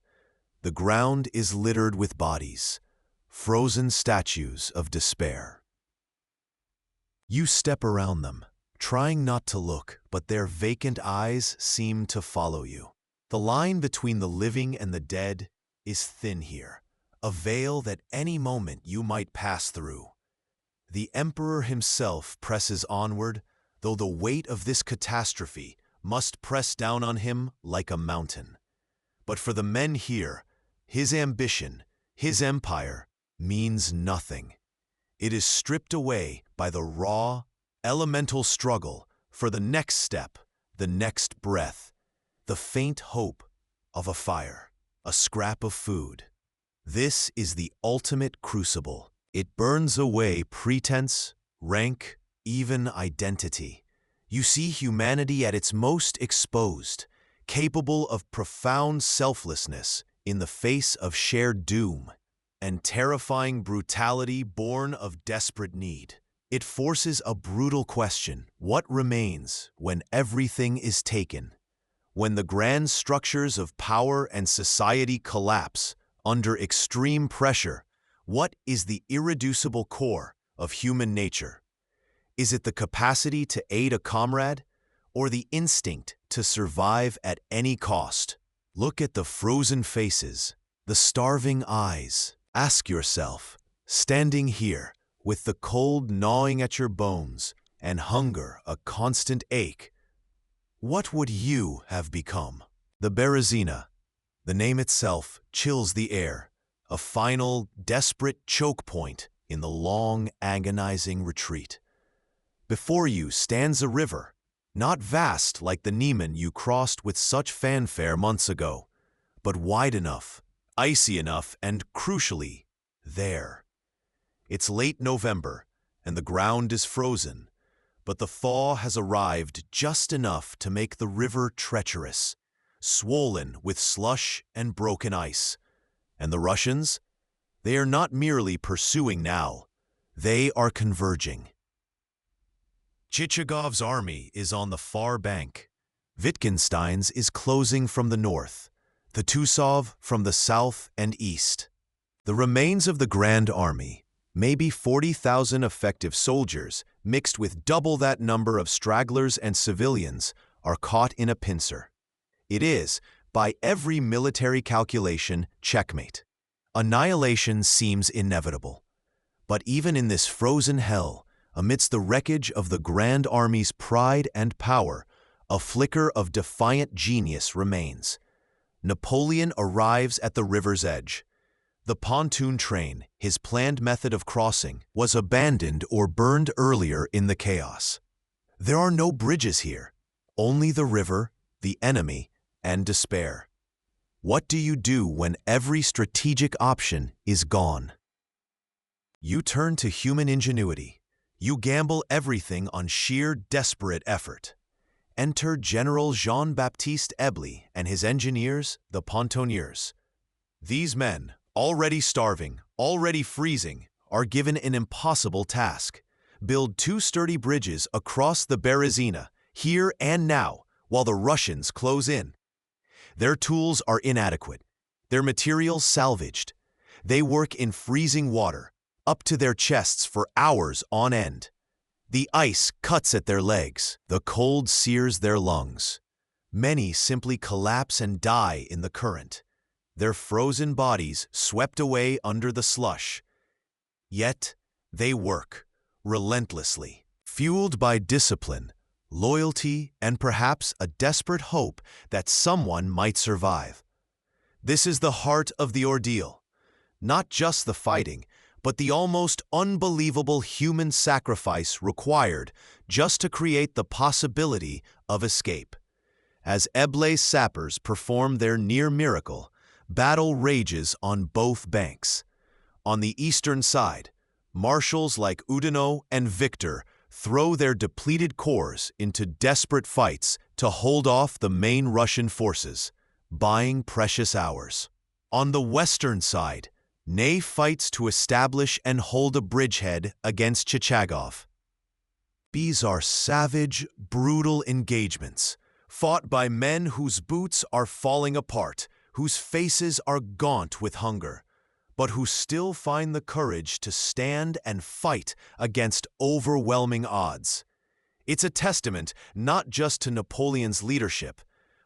The ground is littered with bodies, frozen statues of despair. You step around them, trying not to look, but their vacant eyes seem to follow you. The line between the living and the dead is thin here, a veil that any moment you might pass through. The emperor himself presses onward, though the weight of this catastrophe must press down on him like a mountain. But for the men here, his ambition, his empire, means nothing. It is stripped away by the raw, elemental struggle for the next step, the next breath, the faint hope of a fire, a scrap of food. This is the ultimate crucible. It burns away pretense, rank, even identity. You see humanity at its most exposed, capable of profound selflessness in the face of shared doom, and terrifying brutality born of desperate need. It forces a brutal question: what remains when everything is taken? When the grand structures of power and society collapse under extreme pressure, what is the irreducible core of human nature? Is it the capacity to aid a comrade, or the instinct to survive at any cost? Look at the frozen faces, the starving eyes. Ask yourself, standing here, with the cold gnawing at your bones and hunger a constant ache, what would you have become? The Berezina, the name itself, chills the air, a final, desperate choke point in the long, agonizing retreat. Before you stands a river, not vast like the Niemen you crossed with such fanfare months ago, but wide enough, icy enough, and crucially, there. It's late November, and the ground is frozen, but the thaw has arrived just enough to make the river treacherous, swollen with slush and broken ice. And the Russians? They are not merely pursuing now, they are converging. Chichagov's army is on the far bank. Wittgenstein's is closing from the north, the Tusov from the south and east. The remains of the Grand Army, maybe 40,000 effective soldiers mixed with double that number of stragglers and civilians, are caught in a pincer. It is, by every military calculation, checkmate. Annihilation seems inevitable. But even in this frozen hell, amidst the wreckage of the Grand Army's pride and power, a flicker of defiant genius remains. Napoleon arrives at the river's edge. The pontoon train, his planned method of crossing, was abandoned or burned earlier in the chaos. There are no bridges here, only the river, the enemy, and despair. What do you do when every strategic option is gone? You turn to human ingenuity. You gamble everything on sheer desperate effort. Enter General Jean-Baptiste Ebly and his engineers, the pontonniers. These men, already starving, already freezing, are given an impossible task: build 2 sturdy bridges across the Berezina, here and now, while the Russians close in. Their tools are inadequate, their materials salvaged. They work in freezing water, up to their chests for hours on end. The ice cuts at their legs, the cold sears their lungs. Many simply collapse and die in the current, their frozen bodies swept away under the slush. Yet they work, relentlessly, fueled by discipline, loyalty, and perhaps a desperate hope that someone might survive. This is the heart of the ordeal. not just the fighting, but the almost unbelievable human sacrifice required just to create the possibility of escape. As Eble's sappers perform their near miracle, battle rages on both banks. On the eastern side, marshals like Oudinot and Victor throw their depleted corps into desperate fights to hold off the main Russian forces, buying precious hours. On the western side, Ney fights to establish and hold a bridgehead against Chichagov. These are savage, brutal engagements, fought by men whose boots are falling apart, whose faces are gaunt with hunger, but who still find the courage to stand and fight against overwhelming odds. It's a testament not just to Napoleon's leadership,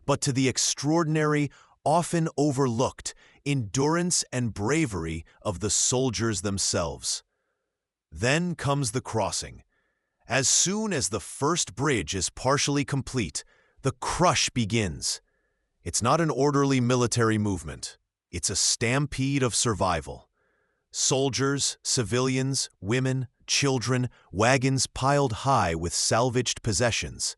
but to the extraordinary, often overlooked, endurance and bravery of the soldiers themselves. Then comes the crossing. As soon as the first bridge is partially complete, the crush begins. It's not an orderly military movement. It's a stampede of survival. Soldiers, civilians, women, children, wagons piled high with salvaged possessions.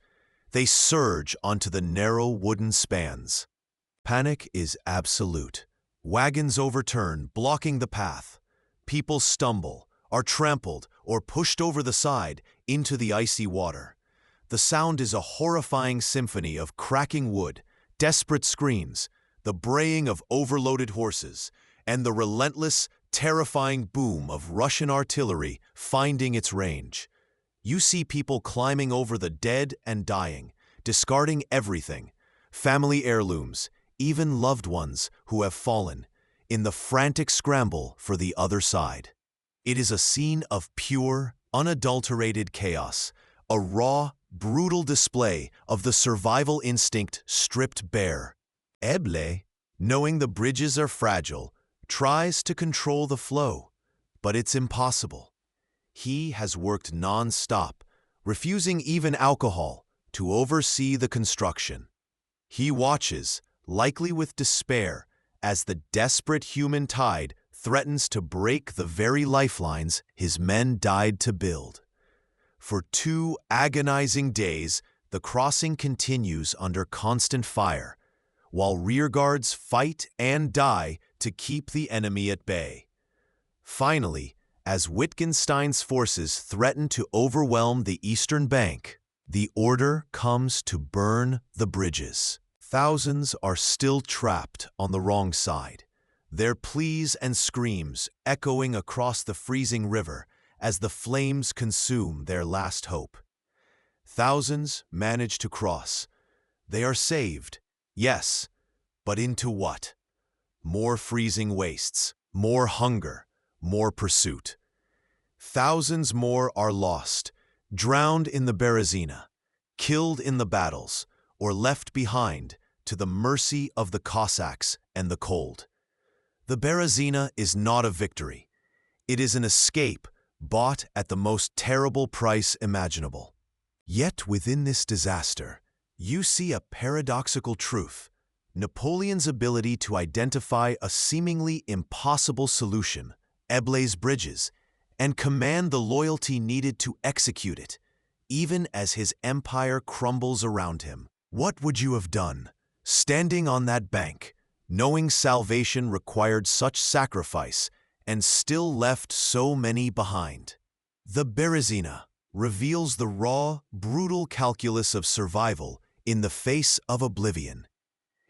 They surge onto the narrow wooden spans. Panic is absolute. Wagons overturn, blocking the path. People stumble, are trampled, or pushed over the side into the icy water. The sound is a horrifying symphony of cracking wood, desperate screams, the braying of overloaded horses, and the relentless, terrifying boom of Russian artillery finding its range. You see people climbing over the dead and dying, discarding everything, family heirlooms, even loved ones who have fallen, in the frantic scramble for the other side. It is a scene of pure, unadulterated chaos, a raw, brutal display of the survival instinct stripped bare. Eble, knowing the bridges are fragile, tries to control the flow, but it's impossible. He has worked non-stop, refusing even alcohol, to oversee the construction. He watches, likely with despair, as the desperate human tide threatens to break the very lifelines his men died to build. For 2 agonizing days, the crossing continues under constant fire, while rearguards fight and die to keep the enemy at bay. Finally, as Wittgenstein's forces threaten to overwhelm the eastern bank, the order comes to burn the bridges. Thousands are still trapped on the wrong side, their pleas and screams echoing across the freezing river as the flames consume their last hope. Thousands manage to cross. They are saved, yes, but into what? More freezing wastes, more hunger, more pursuit. Thousands more are lost, drowned in the Berezina, killed in the battles, or left behind to the mercy of the Cossacks and the cold. The Berezina is not a victory. It is an escape bought at the most terrible price imaginable. Yet within this disaster, you see a paradoxical truth: Napoleon's ability to identify a seemingly impossible solution, Eble's bridges, and command the loyalty needed to execute it, even as his empire crumbles around him. What would you have done, standing on that bank, knowing salvation required such sacrifice and still left so many behind? The Berezina reveals the raw, brutal calculus of survival in the face of oblivion.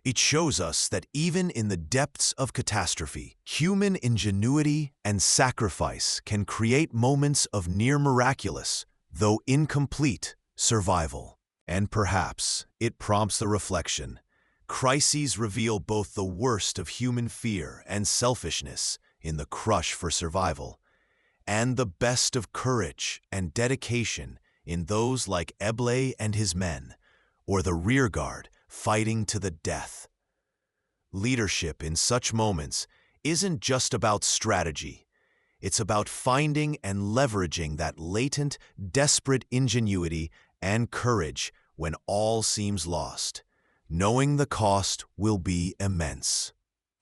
It shows us that even in the depths of catastrophe, human ingenuity and sacrifice can create moments of near miraculous, though incomplete, survival. And perhaps it prompts the reflection: crises reveal both the worst of human fear and selfishness in the crush for survival, and the best of courage and dedication in those like Eble and his men, or the rearguard fighting to the death. Leadership in such moments isn't just about strategy. It's about finding and leveraging that latent, desperate ingenuity and courage when all seems lost, knowing the cost will be immense.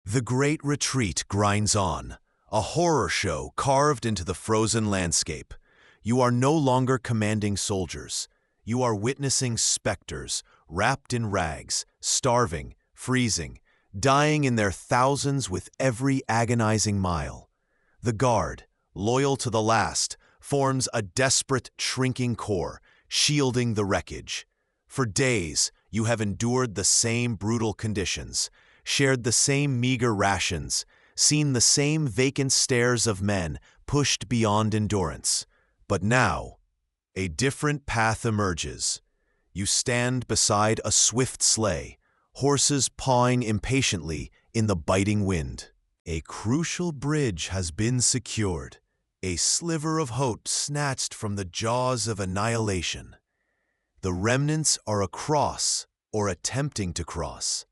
The Great Retreat grinds on, a horror show carved into the frozen landscape. You are no longer commanding soldiers. You are witnessing specters, wrapped in rags, starving, freezing, dying in their thousands with every agonizing mile. The guard, loyal to the last, forms a desperate, shrinking core, shielding the wreckage. For days, you have endured the same brutal conditions, shared the same meager rations, seen the same vacant stares of men pushed beyond endurance. But now, a different path emerges. You stand beside a swift sleigh, horses pawing impatiently in the biting wind. A crucial bridge has been secured, a sliver of hope snatched from the jaws of annihilation. The remnants are across, or attempting to cross.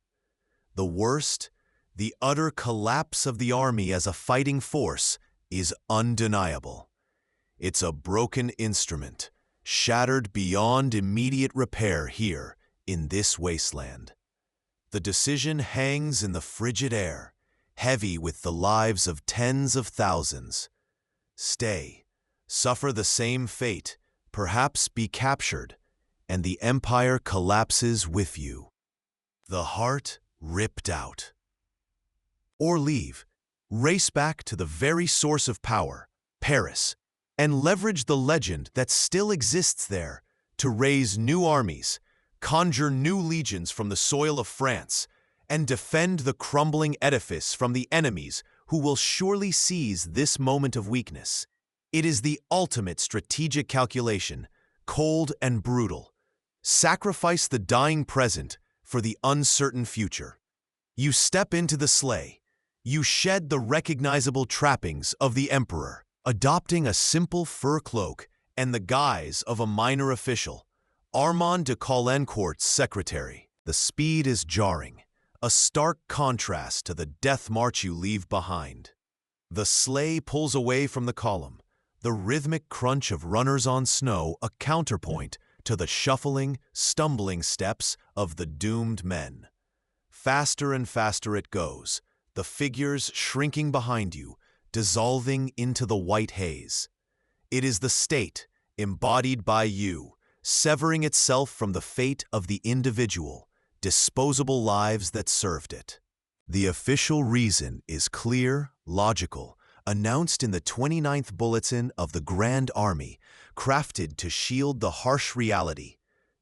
The worst, the utter collapse of the army as a fighting force, is undeniable. It's a broken instrument, shattered beyond immediate repair here in this wasteland. The decision hangs in the frigid air, heavy with the lives of tens of thousands. Stay, suffer the same fate, perhaps be captured, and the empire collapses with you. The heart ripped out. Or leave, race back to the very source of power, Paris, and leverage the legend that still exists there to raise new armies, conjure new legions from the soil of France, and defend the crumbling edifice from the enemies who will surely seize this moment of weakness. It is the ultimate strategic calculation, cold and brutal. Sacrifice the dying present for the uncertain future. You step into the sleigh. You shed the recognizable trappings of the emperor, adopting a simple fur cloak and the guise of a minor official, Armand de Caulaincourt's secretary. The speed is jarring, a stark contrast to the death march you leave behind. The sleigh pulls away from the column, the rhythmic crunch of runners on snow a counterpoint to the shuffling, stumbling steps of the doomed men. Faster and faster it goes, the figures shrinking behind you, dissolving into the white haze. It is the state, embodied by you, severing itself from the fate of the individual, disposable lives that served it. The official reason is clear, logical, announced in the 29th Bulletin of the Grand Army, crafted to shield the harsh reality.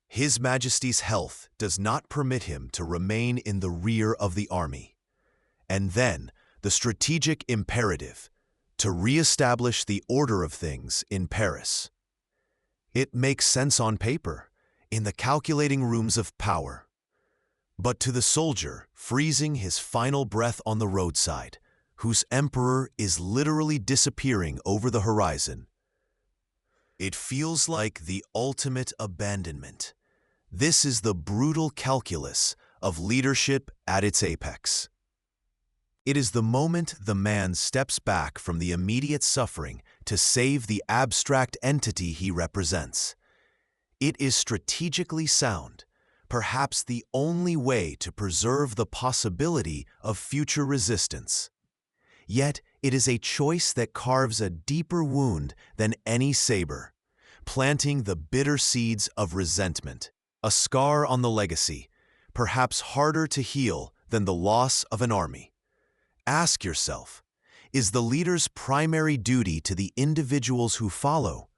His Majesty's health does not permit him to remain in the rear of the army. And then, the strategic imperative, to re-establish the order of things in Paris. It makes sense on paper, in the calculating rooms of power. But to the soldier, freezing his final breath on the roadside, whose emperor is literally disappearing over the horizon, it feels like the ultimate abandonment. This is the brutal calculus of leadership at its apex. It is the moment the man steps back from the immediate suffering to save the abstract entity he represents. It is strategically sound, perhaps the only way to preserve the possibility of future resistance. Yet it is a choice that carves a deeper wound than any saber, planting the bitter seeds of resentment, a scar on the legacy, perhaps harder to heal than the loss of an army. Ask yourself, is the leader's primary duty to the individuals who follow,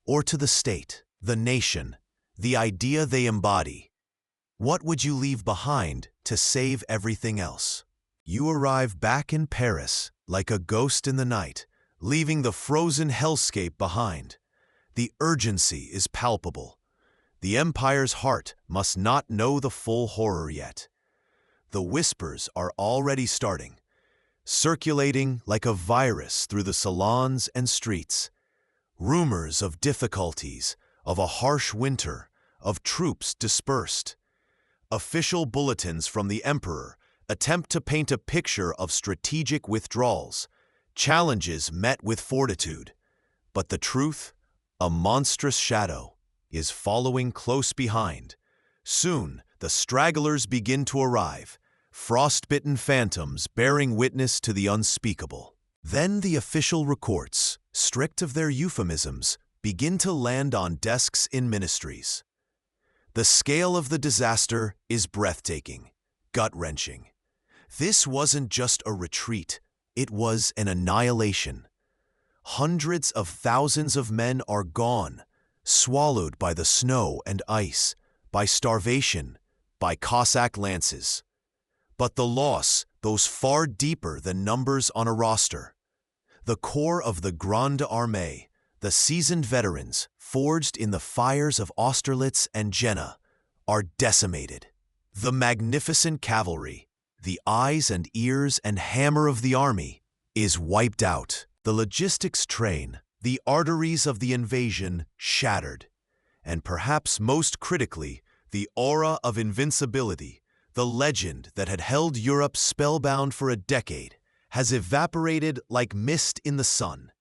or to the state, the nation, the idea they embody? What would you leave behind to save everything else? You arrive back in Paris like a ghost in the night, leaving the frozen hellscape behind. The urgency is palpable. The empire's heart must not know the full horror yet. The whispers are already starting, circulating like a virus through the salons and streets. Rumors of difficulties, of a harsh winter, of troops dispersed. Official bulletins from the emperor attempt to paint a picture of strategic withdrawals, challenges met with fortitude. But the truth, a monstrous shadow, is following close behind. Soon, the stragglers begin to arrive, frost-bitten phantoms bearing witness to the unspeakable. Then the official reports, strict of their euphemisms, begin to land on desks in ministries. The scale of the disaster is breathtaking, gut-wrenching. This wasn't just a retreat, it was an annihilation. Hundreds of thousands of men are gone, swallowed by the snow and ice, by starvation, by Cossack lances. But the loss goes far deeper than numbers on a roster. The core of the Grand Armée, the seasoned veterans forged in the fires of Austerlitz and Jena, are decimated. The magnificent cavalry, the eyes and ears and hammer of the army, is wiped out. The logistics train, the arteries of the invasion shattered. And perhaps most critically, the aura of invincibility, the legend that had held Europe spellbound for a decade, has evaporated like mist in the sun.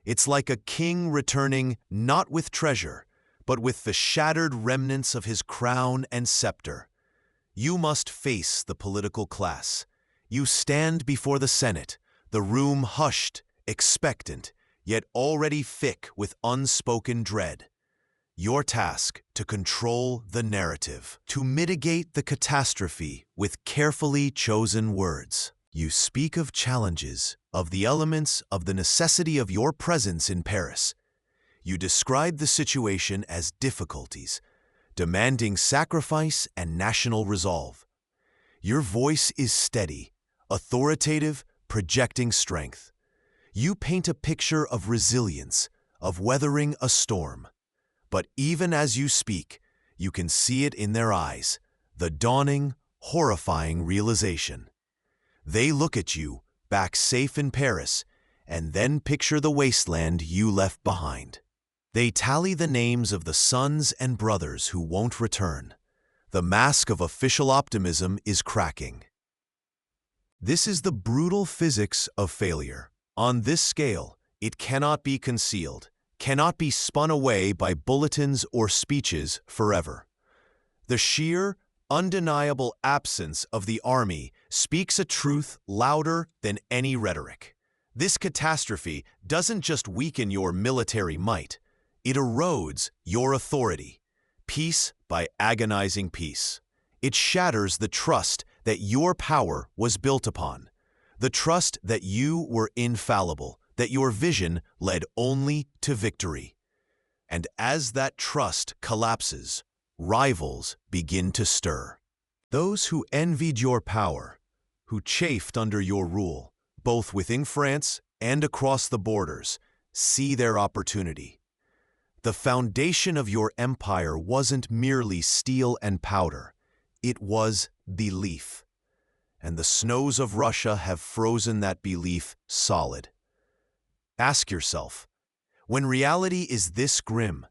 It's like a king returning not with treasure, but with the shattered remnants of his crown and scepter. You must face the political class. You stand before the Senate, the room hushed, expectant, yet already thick with unspoken dread. Your task to control the narrative, to mitigate the catastrophe with carefully chosen words. You speak of challenges, of the elements, of the necessity of your presence in Paris. You describe the situation as difficulties, demanding sacrifice and national resolve. Your voice is steady, authoritative, projecting strength. You paint a picture of resilience, of weathering a storm. But even as you speak, you can see it in their eyes, the dawning, horrifying realization. They look at you, back safe in Paris, and then picture the wasteland you left behind. They tally the names of the sons and brothers who won't return. The mask of official optimism is cracking. This is the brutal physics of failure. On this scale, it cannot be concealed, cannot be spun away by bulletins or speeches forever. The sheer, undeniable absence of the army speaks a truth louder than any rhetoric. This catastrophe doesn't just weaken your military might, it erodes your authority, piece by agonizing piece. It shatters the trust that your power was built upon, the trust that you were infallible, that your vision led only to victory. And as that trust collapses, rivals begin to stir. Those who envied your power, who chafed under your rule, both within France and across the borders, see their opportunity. The foundation of your empire wasn't merely steel and powder, it was belief. And the snows of Russia have frozen that belief solid. Ask yourself, when reality is this grim,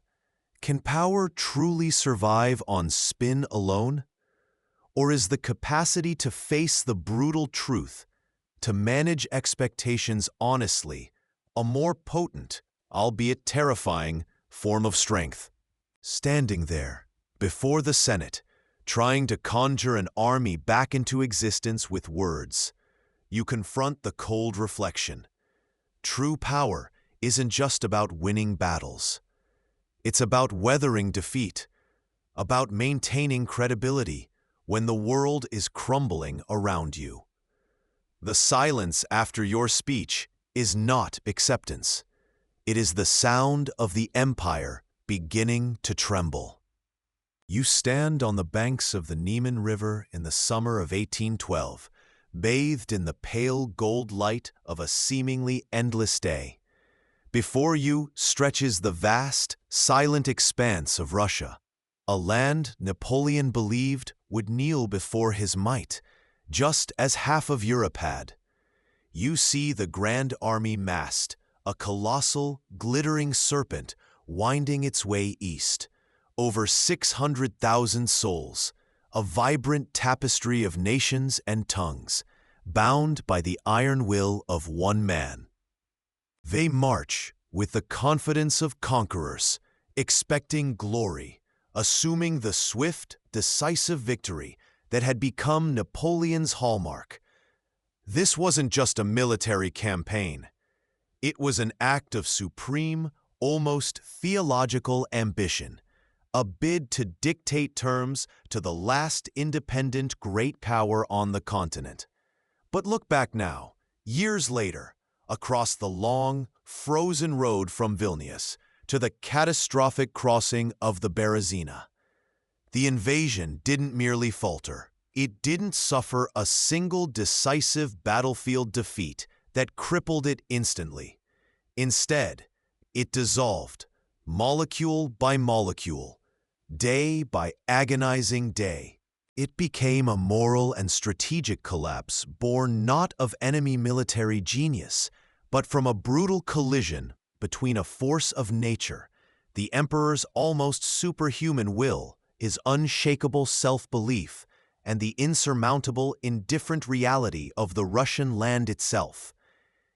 can power truly survive on spin alone? Or is the capacity to face the brutal truth, to manage expectations honestly, a more potent, albeit terrifying, form of strength? Standing there, before the Senate, trying to conjure an army back into existence with words, you confront the cold reflection. True power isn't just about winning battles. It's about weathering defeat, about maintaining credibility when the world is crumbling around you. The silence after your speech is not acceptance. It is the sound of the empire beginning to tremble. You stand on the banks of the Niemen River in the summer of 1812, bathed in the pale gold light of a seemingly endless day. Before you stretches the vast, silent expanse of Russia, a land Napoleon believed would kneel before his might, just as half of Europe had. You see the Grand Army massed, a colossal, glittering serpent winding its way east, over 600,000 souls, a vibrant tapestry of nations and tongues, bound by the iron will of one man. They march with the confidence of conquerors, expecting glory, assuming the swift, decisive victory that had become Napoleon's hallmark. This wasn't just a military campaign. It was an act of supreme, almost theological ambition, a bid to dictate terms to the last independent great power on the continent. But look back now, years later, across the long, frozen road from Vilnius to the catastrophic crossing of the Berezina. The invasion didn't merely falter. It didn't suffer a single decisive battlefield defeat that crippled it instantly. Instead, it dissolved, molecule by molecule, day by agonizing day. It became a moral and strategic collapse born not of enemy military genius, but from a brutal collision between a force of nature, the emperor's almost superhuman will, his unshakable self-belief, and the insurmountable, indifferent reality of the Russian land itself.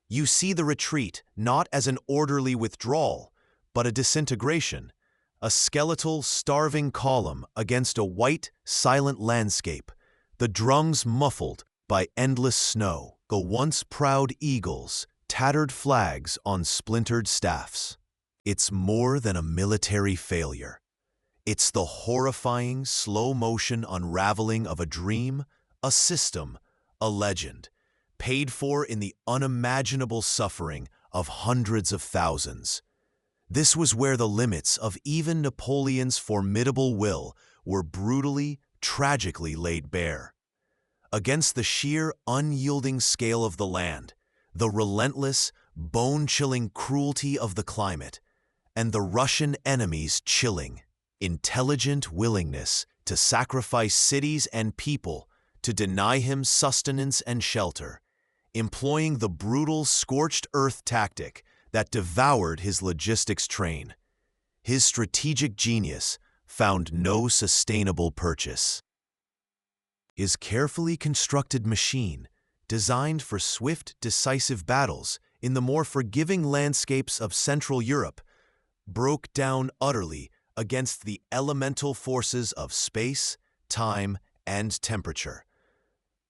You see the retreat not as an orderly withdrawal, but a disintegration, a skeletal, starving column against a white, silent landscape, the drums muffled by endless snow, the once proud eagles, tattered flags on splintered staffs. It's more than a military failure. It's the horrifying, slow-motion unraveling of a dream, a system, a legend, paid for in the unimaginable suffering of hundreds of thousands. This was where the limits of even Napoleon's formidable will were brutally, tragically laid bare. Against the sheer, unyielding scale of the land, the relentless, bone-chilling cruelty of the climate, and the Russian enemy's chilling, intelligent willingness to sacrifice cities and people to deny him sustenance and shelter, employing the brutal scorched earth tactic that devoured his logistics train. His strategic genius found no sustainable purchase. His carefully constructed machine, designed for swift, decisive battles in the more forgiving landscapes of Central Europe, broke down utterly against the elemental forces of space, time, and temperature.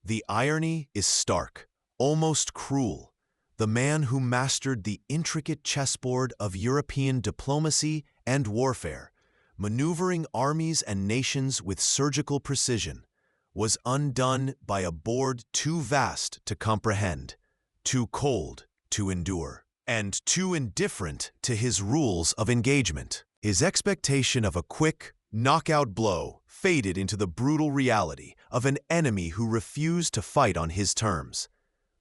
The irony is stark, almost cruel. The man who mastered the intricate chessboard of European diplomacy and warfare, maneuvering armies and nations with surgical precision, was undone by a board too vast to comprehend, too cold to endure, and too indifferent to his rules of engagement. His expectation of a quick, knockout blow faded into the brutal reality of an enemy who refused to fight on his terms,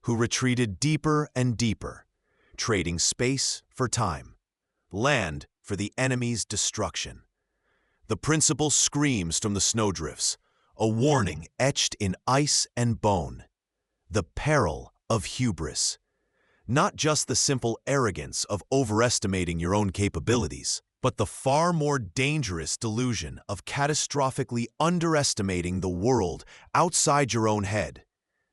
who retreated deeper and deeper, trading space for time, land for the enemy's destruction. The principle screams from the snowdrifts, a warning etched in ice and bone. The peril of hubris. Not just the simple arrogance of overestimating your own capabilities, but the far more dangerous delusion of catastrophically underestimating the world outside your own head,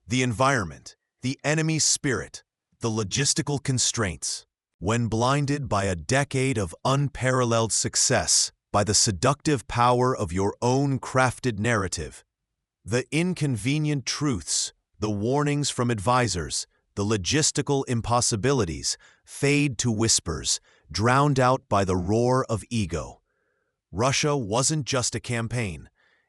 the environment, the enemy's spirit, the logistical constraints. When blinded by a decade of unparalleled success, by the seductive power of your own crafted narrative, the inconvenient truths, the warnings from advisors, the logistical impossibilities fade to whispers, drowned out by the roar of ego. Russia wasn't just a campaign.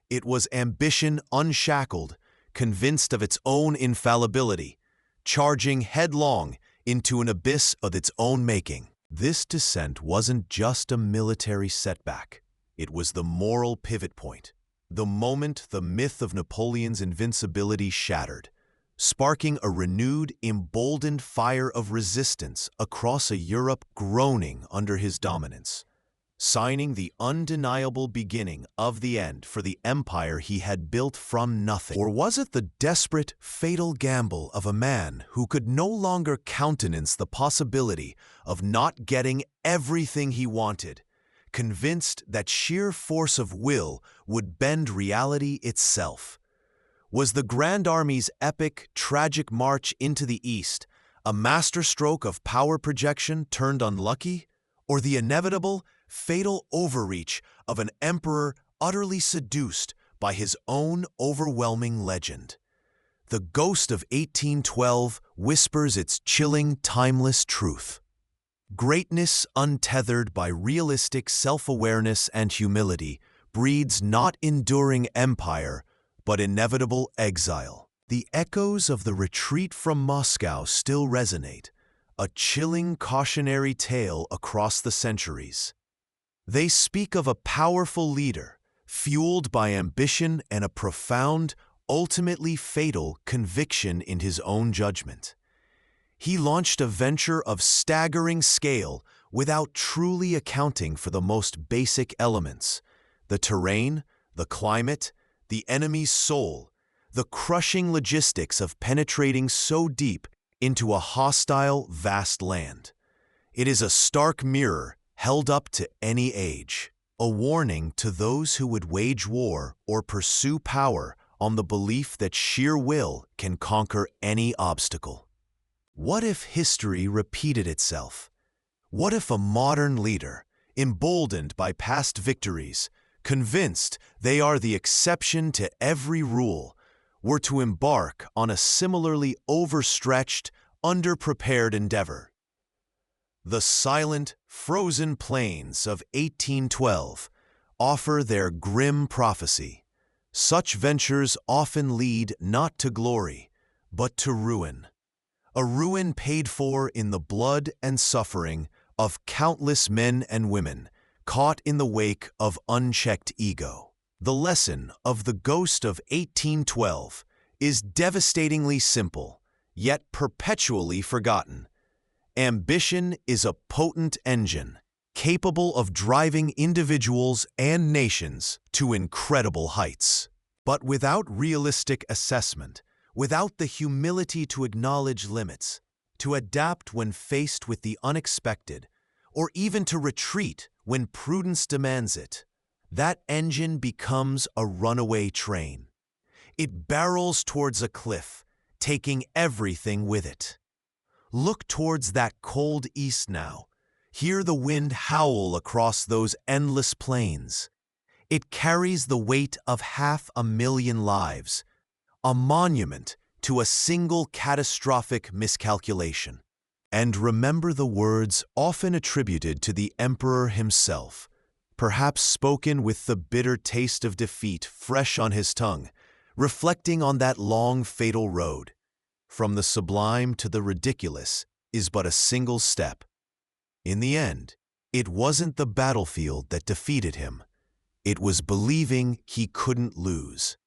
It was ambition unshackled, convinced of its own infallibility, charging headlong into an abyss of its own making. This descent wasn't just a military setback. It was the moral pivot point, the moment the myth of Napoleon's invincibility shattered, sparking a renewed, emboldened fire of resistance across a Europe groaning under his dominance, signing the undeniable beginning of the end for the empire he had built from nothing. Or was it the desperate, fatal gamble of a man who could no longer countenance the possibility of not getting everything he wanted, convinced that sheer force of will would bend reality itself? Was the Grand Army's epic, tragic march into the East a masterstroke of power projection turned unlucky, or the inevitable, fatal overreach of an emperor utterly seduced by his own overwhelming legend? the ghost of 1812 whispers its chilling, timeless truth. Greatness untethered by realistic self-awareness and humility breeds not enduring empire, but inevitable exile. The echoes of the retreat from Moscow still resonate, a chilling cautionary tale across the centuries. They speak of a powerful leader, fueled by ambition and a profound, ultimately fatal conviction in his own judgment. He launched a venture of staggering scale without truly accounting for the most basic elements: the terrain, the climate, the enemy's soul, the crushing logistics of penetrating so deep into a hostile, vast land. It is a stark mirror held up to any age, a warning to those who would wage war or pursue power on the belief that sheer will can conquer any obstacle. What if history repeated itself? What if a modern leader, emboldened by past victories, convinced they are the exception to every rule, were to embark on a similarly overstretched, underprepared endeavor? The silent, frozen plains of 1812 offer their grim prophecy. Such ventures often lead not to glory, but to ruin. A ruin paid for in the blood and suffering of countless men and women caught in the wake of unchecked ego. The lesson of the ghost of 1812 is devastatingly simple, yet perpetually forgotten. Ambition is a potent engine, capable of driving individuals and nations to incredible heights. But without realistic assessment, without the humility to acknowledge limits, to adapt when faced with the unexpected, or even to retreat when prudence demands it, that engine becomes a runaway train. It barrels towards a cliff, taking everything with it. Look towards that cold east now. Hear the wind howl across those endless plains. It carries the weight of 500,000 lives, a monument to a single catastrophic miscalculation. And remember the words often attributed to the emperor himself, perhaps spoken with the bitter taste of defeat fresh on his tongue, reflecting on that long, fatal road. From the sublime to the ridiculous is but a single step. In the end, it wasn't the battlefield that defeated him. It was believing he couldn't lose.